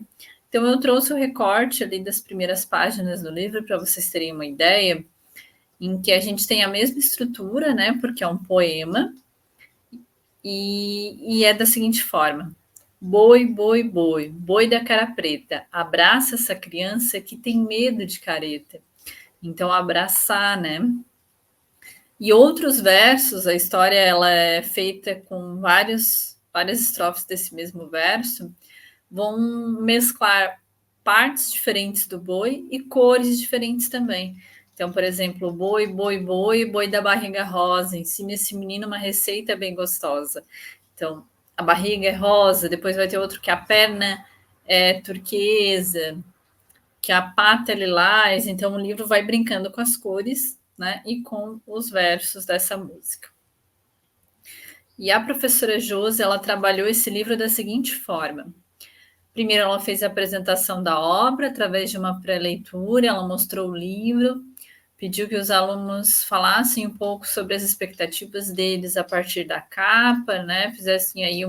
Então, eu trouxe o recorte ali das primeiras páginas do livro, para vocês terem uma ideia, em que a gente tem a mesma estrutura, né? Porque é um poema, e é da seguinte forma: boi, boi, boi, boi da cara preta, abraça essa criança que tem medo de careta. Então, abraçar, né? E outros versos, a história ela é feita com várias estrofes desse mesmo verso, vão mesclar partes diferentes do boi e cores diferentes também. Então, por exemplo, boi, boi, boi, boi da barriga rosa, ensina esse menino uma receita bem gostosa. Então, a barriga é rosa, depois vai ter outro que a perna é turquesa, que a pata é lilás. Então, o livro vai brincando com as cores, né, e com os versos dessa música. E a professora Josi, ela trabalhou esse livro da seguinte forma: primeiro, ela fez a apresentação da obra através de uma pré-leitura, ela mostrou o livro, pediu que os alunos falassem um pouco sobre as expectativas deles a partir da capa, né? Fizessem aí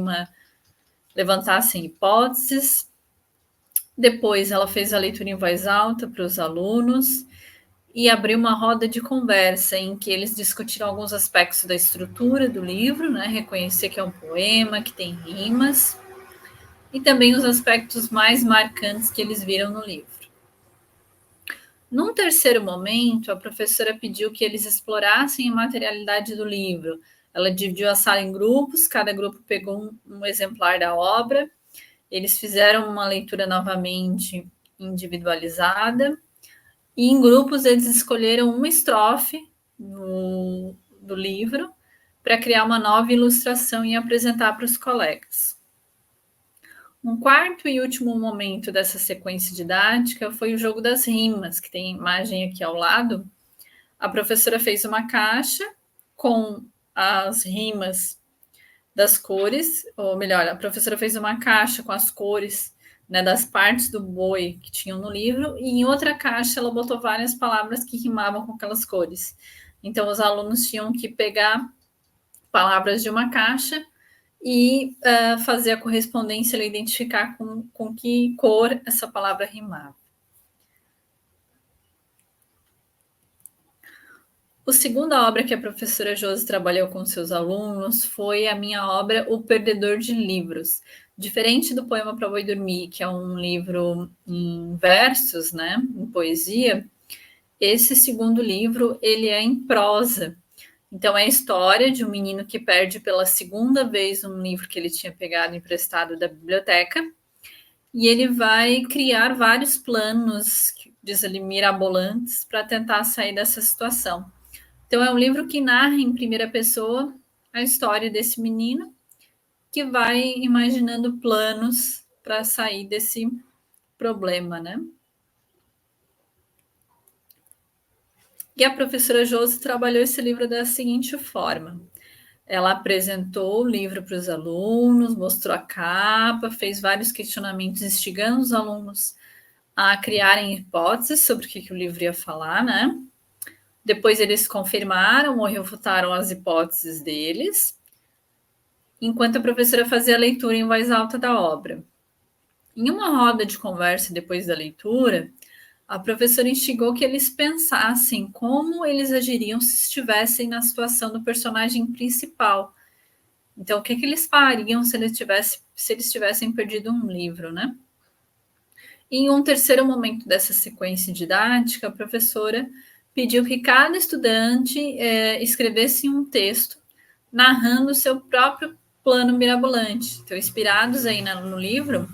levantassem hipóteses. Depois, ela fez a leitura em voz alta para os alunos e abriu uma roda de conversa em que eles discutiram alguns aspectos da estrutura do livro, né? Reconhecer que é um poema, que tem rimas, e também os aspectos mais marcantes que eles viram no livro. Num terceiro momento, a professora pediu que eles explorassem a materialidade do livro. Ela dividiu a sala em grupos, cada grupo pegou um exemplar da obra, eles fizeram uma leitura novamente individualizada, e em grupos eles escolheram uma estrofe do livro para criar uma nova ilustração e apresentar para os colegas. Um quarto e último momento dessa sequência didática foi o jogo das rimas, que tem imagem aqui ao lado. A professora fez uma caixa com as rimas das cores, ou melhor, a professora fez uma caixa com as cores, né, das partes do boi que tinham no livro, e em outra caixa ela botou várias palavras que rimavam com aquelas cores. Então, os alunos tinham que pegar palavras de uma caixa e fazer a correspondência, identificar com que cor essa palavra rimava. A segunda obra que a professora Josi trabalhou com seus alunos foi a minha obra O Perdedor de Livros. Diferente do Poema para Boi Dormir, que é um livro em versos, né, em poesia, esse segundo livro ele é em prosa. Então, é a história de um menino que perde pela segunda vez um livro que ele tinha pegado emprestado da biblioteca, e ele vai criar vários planos, diz ele, mirabolantes, para tentar sair dessa situação. Então, é um livro que narra em primeira pessoa a história desse menino, que vai imaginando planos para sair desse problema, né? E a professora Josi trabalhou esse livro da seguinte forma: ela apresentou o livro para os alunos, mostrou a capa, fez vários questionamentos, instigando os alunos a criarem hipóteses sobre o que o livro ia falar, né? Depois eles confirmaram ou refutaram as hipóteses deles, enquanto a professora fazia a leitura em voz alta da obra. Em uma roda de conversa depois da leitura, a professora instigou que eles pensassem como eles agiriam se estivessem na situação do personagem principal. Então, o que eles fariam se eles tivessem perdido um livro, né? Em um terceiro momento dessa sequência didática, a professora pediu que cada estudante escrevesse um texto narrando o seu próprio plano mirabolante. Então, inspirados aí no livro,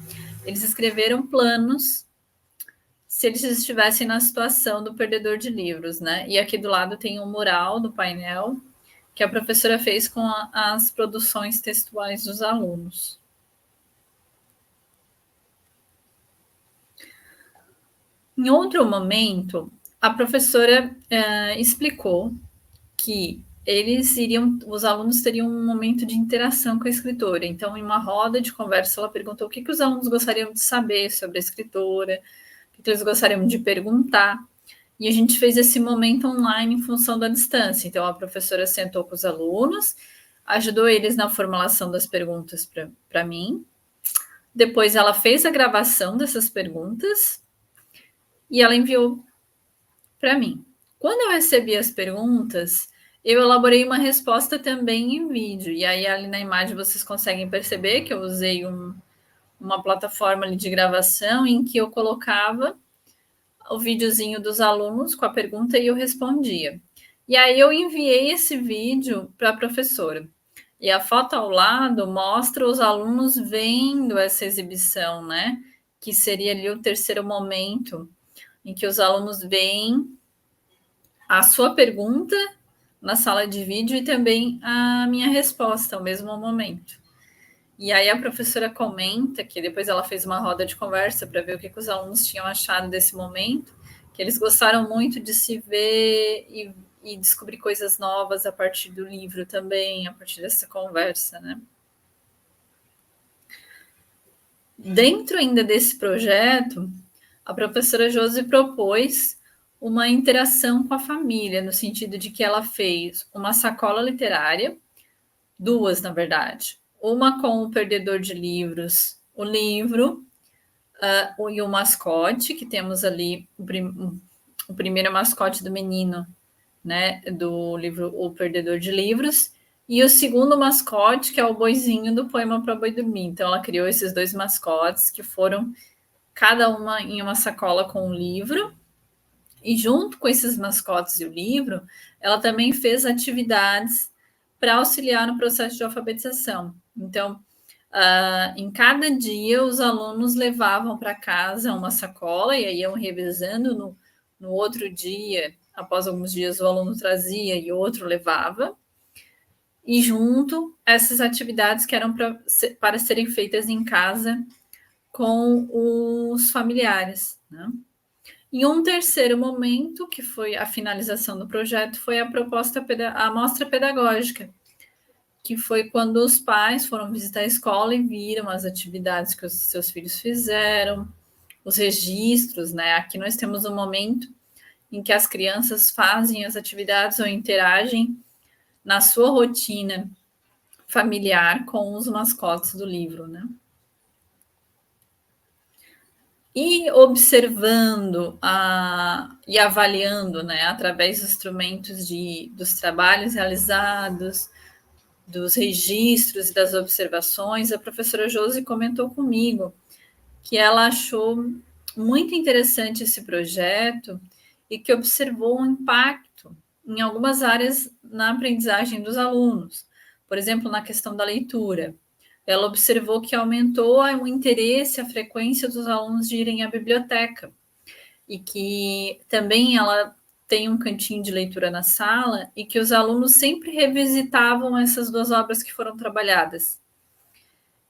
eles escreveram planos se eles estivessem na situação do perdedor de livros, né? E aqui do lado tem um mural do painel que a professora fez com as produções textuais dos alunos. Em outro momento, a professora explicou que os alunos teriam um momento de interação com a escritora. Então, em uma roda de conversa, ela perguntou o que os alunos gostariam de saber sobre a escritora, o que eles gostariam de perguntar. E a gente fez esse momento online em função da distância. Então, a professora sentou com os alunos, ajudou eles na formulação das perguntas para mim. Depois, ela fez a gravação dessas perguntas e ela enviou para mim. Quando eu recebi as perguntas, eu elaborei uma resposta também em vídeo. E aí, ali na imagem, vocês conseguem perceber que eu usei uma plataforma ali de gravação em que eu colocava o videozinho dos alunos com a pergunta e eu respondia. E aí eu enviei esse vídeo para a professora. E a foto ao lado mostra os alunos vendo essa exibição, né? Que seria ali o terceiro momento em que os alunos veem a sua pergunta na sala de vídeo e também a minha resposta ao mesmo momento. E aí a professora comenta que depois ela fez uma roda de conversa para ver o que os alunos tinham achado desse momento, que eles gostaram muito de se ver e descobrir coisas novas a partir do livro também, a partir dessa conversa, né? Dentro ainda desse projeto, a professora Josi propôs uma interação com a família, no sentido de que ela fez uma sacola literária, duas, na verdade. Uma com o perdedor de livros, o livro, e o mascote, que temos ali o primeiro mascote do menino, né, do livro O Perdedor de Livros, e o segundo mascote, que é o boizinho do Poema para Boi Dormir. Então, ela criou esses dois mascotes, que foram cada uma em uma sacola com um livro, e junto com esses mascotes e o livro, ela também fez atividades para auxiliar no processo de alfabetização. Então, em cada dia, os alunos levavam para casa uma sacola e aí iam revezando no outro dia. Após alguns dias, o aluno trazia e o outro levava. E junto, essas atividades que eram para serem feitas em casa com os familiares, né? Em um terceiro momento, que foi a finalização do projeto, foi a mostra pedagógica, que foi quando os pais foram visitar a escola e viram as atividades que os seus filhos fizeram, os registros, né? Aqui nós temos um momento em que as crianças fazem as atividades ou interagem na sua rotina familiar com os mascotes do livro, né? E observando e avaliando, né, através dos instrumentos dos trabalhos realizados, dos registros e das observações, a professora Josi comentou comigo que ela achou muito interessante esse projeto e que observou um impacto em algumas áreas na aprendizagem dos alunos. Por exemplo, na questão da leitura. Ela observou que aumentou o interesse, a frequência dos alunos de irem à biblioteca. E que também ela tem um cantinho de leitura na sala e que os alunos sempre revisitavam essas duas obras que foram trabalhadas.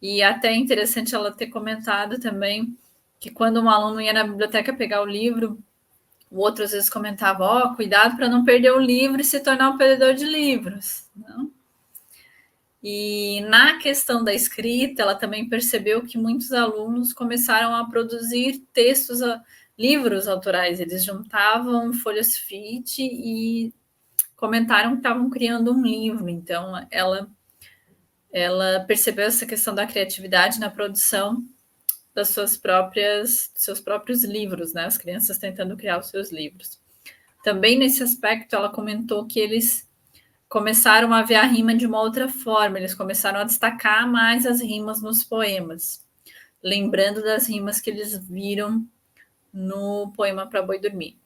E até é interessante ela ter comentado também que quando um aluno ia na biblioteca pegar o livro, o outro às vezes comentava, cuidado para não perder o livro e se tornar um perdedor de livros, não? E na questão da escrita, ela também percebeu que muitos alunos começaram a produzir livros autorais. Eles juntavam folhas fit e comentaram que estavam criando um livro. Então, ela percebeu essa questão da criatividade na produção dos seus próprios livros, né? As crianças tentando criar os seus livros. Também nesse aspecto, ela comentou que eles começaram a ver a rima de uma outra forma, eles começaram a destacar mais as rimas nos poemas, lembrando das rimas que eles viram no Poema para Boi Dormir.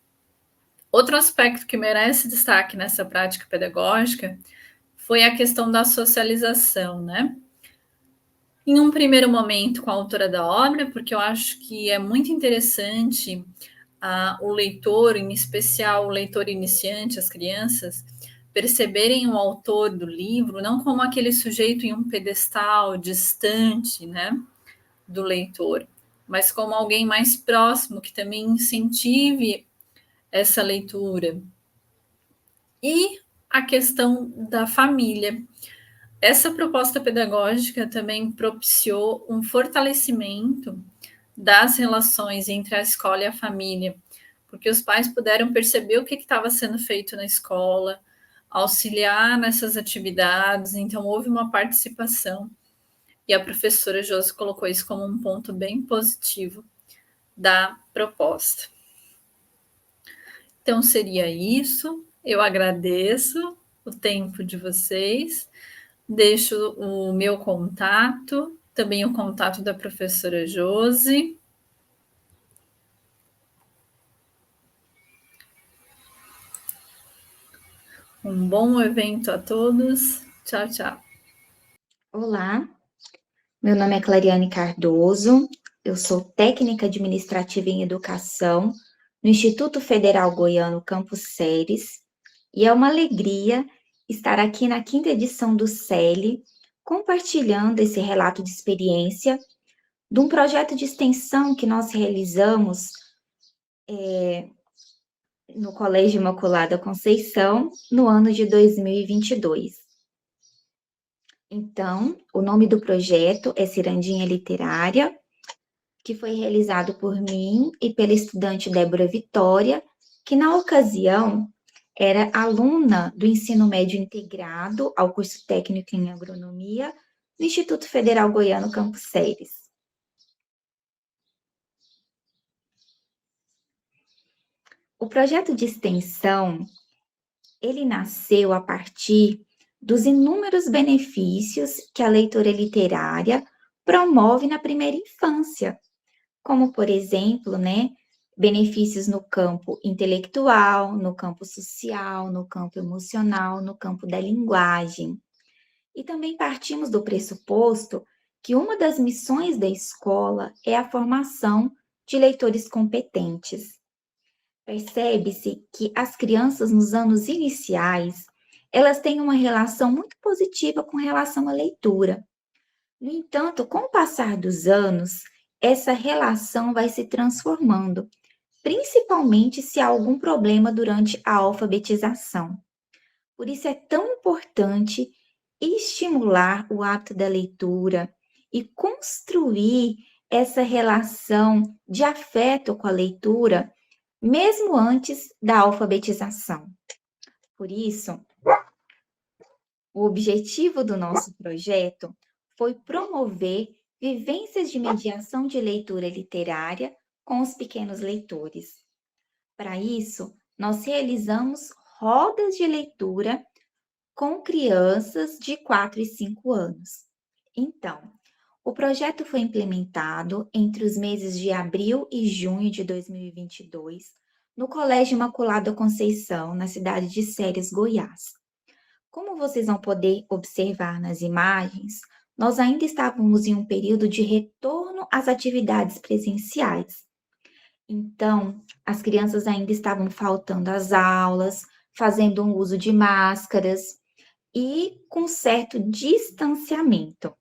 Outro aspecto que merece destaque nessa prática pedagógica foi a questão da socialização, né? Em um primeiro momento com a autora da obra, porque eu acho que é muito interessante o leitor, em especial o leitor iniciante, as crianças, perceberem o autor do livro não como aquele sujeito em um pedestal distante, né, do leitor, mas como alguém mais próximo que também incentive essa leitura. E a questão da família. Essa proposta pedagógica também propiciou um fortalecimento das relações entre a escola e a família, porque os pais puderam perceber o que estava sendo feito na escola, auxiliar nessas atividades, então houve uma participação. E a professora Josi colocou isso como um ponto bem positivo da proposta. Então, seria isso. Eu agradeço o tempo de vocês. Deixo o meu contato, também o contato da professora Josi. Um bom evento a todos. Tchau, tchau. Olá, meu nome é Clariane Cardoso, eu sou técnica administrativa em educação no Instituto Federal Goiano Campus Ceres, e é uma alegria estar aqui na 5ª edição do CELI, compartilhando esse relato de experiência de um projeto de extensão que nós realizamos no Colégio Imaculada Conceição, no ano de 2022. Então, o nome do projeto é Cirandinha Literária, que foi realizado por mim e pela estudante Débora Vitória, que na ocasião era aluna do ensino médio integrado ao curso técnico em agronomia no Instituto Federal Goiano Campus Ceres. O projeto de extensão, ele nasceu a partir dos inúmeros benefícios que a leitura literária promove na primeira infância, como, por exemplo, benefícios no campo intelectual, no campo social, no campo emocional, no campo da linguagem. E também partimos do pressuposto que uma das missões da escola é a formação de leitores competentes. Percebe-se que as crianças nos anos iniciais, elas têm uma relação muito positiva com relação à leitura. No entanto, com o passar dos anos, essa relação vai se transformando, principalmente se há algum problema durante a alfabetização. Por isso é tão importante estimular o hábito da leitura e construir essa relação de afeto com a leitura, mesmo antes da alfabetização. Por isso, o objetivo do nosso projeto foi promover vivências de mediação de leitura literária com os pequenos leitores. Para isso, nós realizamos rodas de leitura com crianças de 4 e 5 anos. Então, o projeto foi implementado entre os meses de abril e junho de 2022, no Colégio Imaculada Conceição, na cidade de Ceres, Goiás. Como vocês vão poder observar nas imagens, nós ainda estávamos em um período de retorno às atividades presenciais. Então, as crianças ainda estavam faltando às aulas, fazendo um uso de máscaras e com certo distanciamento.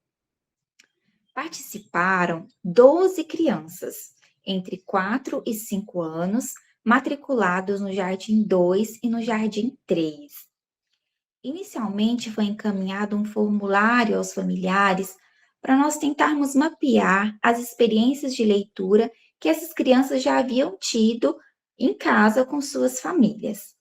Participaram 12 crianças, entre 4 e 5 anos, matriculados no Jardim 2 e no Jardim 3. Inicialmente foi encaminhado um formulário aos familiares para nós tentarmos mapear as experiências de leitura que essas crianças já haviam tido em casa com suas famílias.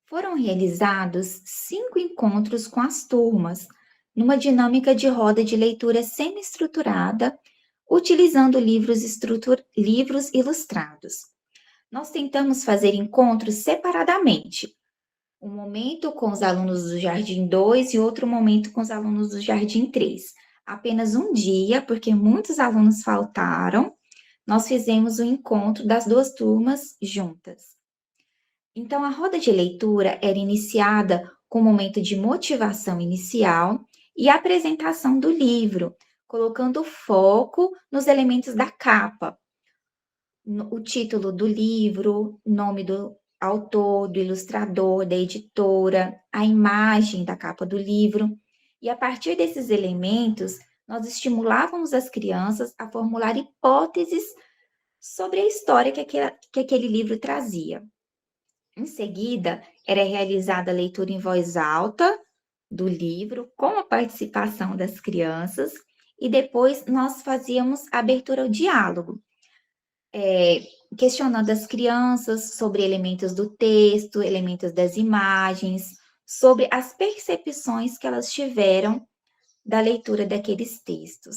Foram realizados 5 encontros com as turmas, numa dinâmica de roda de leitura semi-estruturada, utilizando livros ilustrados. Nós tentamos fazer encontros separadamente, um momento com os alunos do Jardim 2 e outro momento com os alunos do Jardim 3. Apenas um dia, porque muitos alunos faltaram, nós fizemos o encontro das 2 turmas juntas. Então, a roda de leitura era iniciada com um momento de motivação inicial e apresentação do livro, colocando foco nos elementos da capa. O título do livro, nome do autor, do ilustrador, da editora, a imagem da capa do livro. E a partir desses elementos, nós estimulávamos as crianças a formular hipóteses sobre a história que aquele livro trazia. Em seguida, era realizada a leitura em voz alta do livro, com a participação das crianças, e depois nós fazíamos a abertura ao diálogo, questionando as crianças sobre elementos do texto, elementos das imagens, sobre as percepções que elas tiveram da leitura daqueles textos.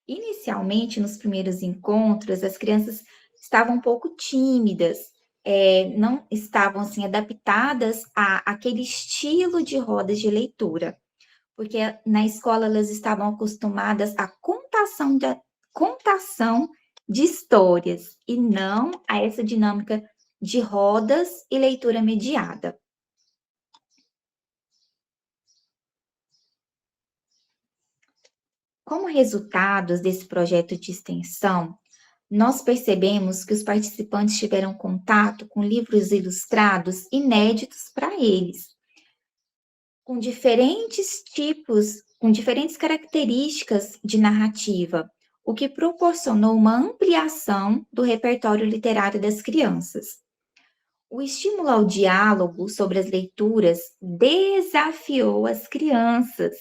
Inicialmente, nos primeiros encontros, as crianças estavam um pouco tímidas, não estavam assim adaptadas àquele estilo de rodas de leitura, porque na escola elas estavam acostumadas à contação de histórias e não a essa dinâmica de rodas e leitura mediada. Como resultados desse projeto de extensão, nós percebemos que os participantes tiveram contato com livros ilustrados inéditos para eles, com diferentes tipos, com diferentes características de narrativa, o que proporcionou uma ampliação do repertório literário das crianças. O estímulo ao diálogo sobre as leituras desafiou as crianças,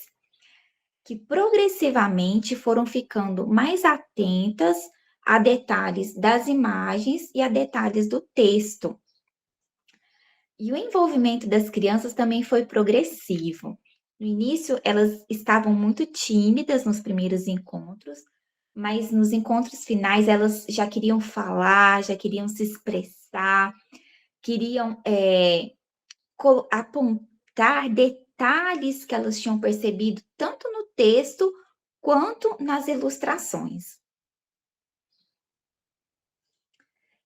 que progressivamente foram ficando mais atentas a detalhes das imagens e a detalhes do texto. E o envolvimento das crianças também foi progressivo. No início, elas estavam muito tímidas nos primeiros encontros, mas nos encontros finais elas já queriam falar, já queriam se expressar, queriam apontar detalhes que elas tinham percebido tanto no texto quanto nas ilustrações.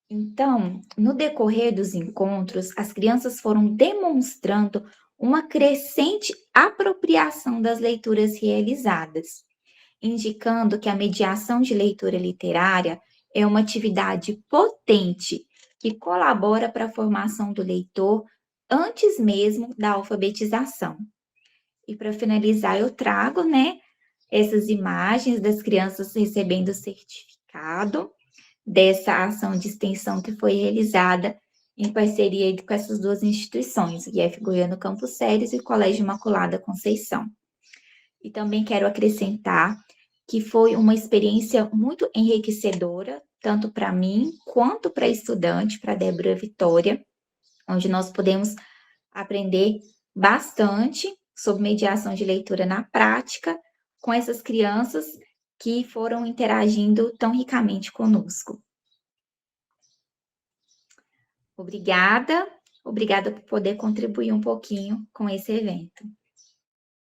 Então, no decorrer dos encontros, as crianças foram demonstrando uma crescente apropriação das leituras realizadas, indicando que a mediação de leitura literária é uma atividade potente que colabora para a formação do leitor antes mesmo da alfabetização. E para finalizar, eu trago, essas imagens das crianças recebendo o certificado dessa ação de extensão que foi realizada em parceria com essas duas instituições, o IF Goiano Campos Séries e o Colégio Imaculada Conceição. E também quero acrescentar que foi uma experiência muito enriquecedora, tanto para mim quanto para a estudante, para a Débora Vitória, onde nós podemos aprender bastante sobre mediação de leitura na prática com essas crianças que foram interagindo tão ricamente conosco. Obrigada por poder contribuir um pouquinho com esse evento.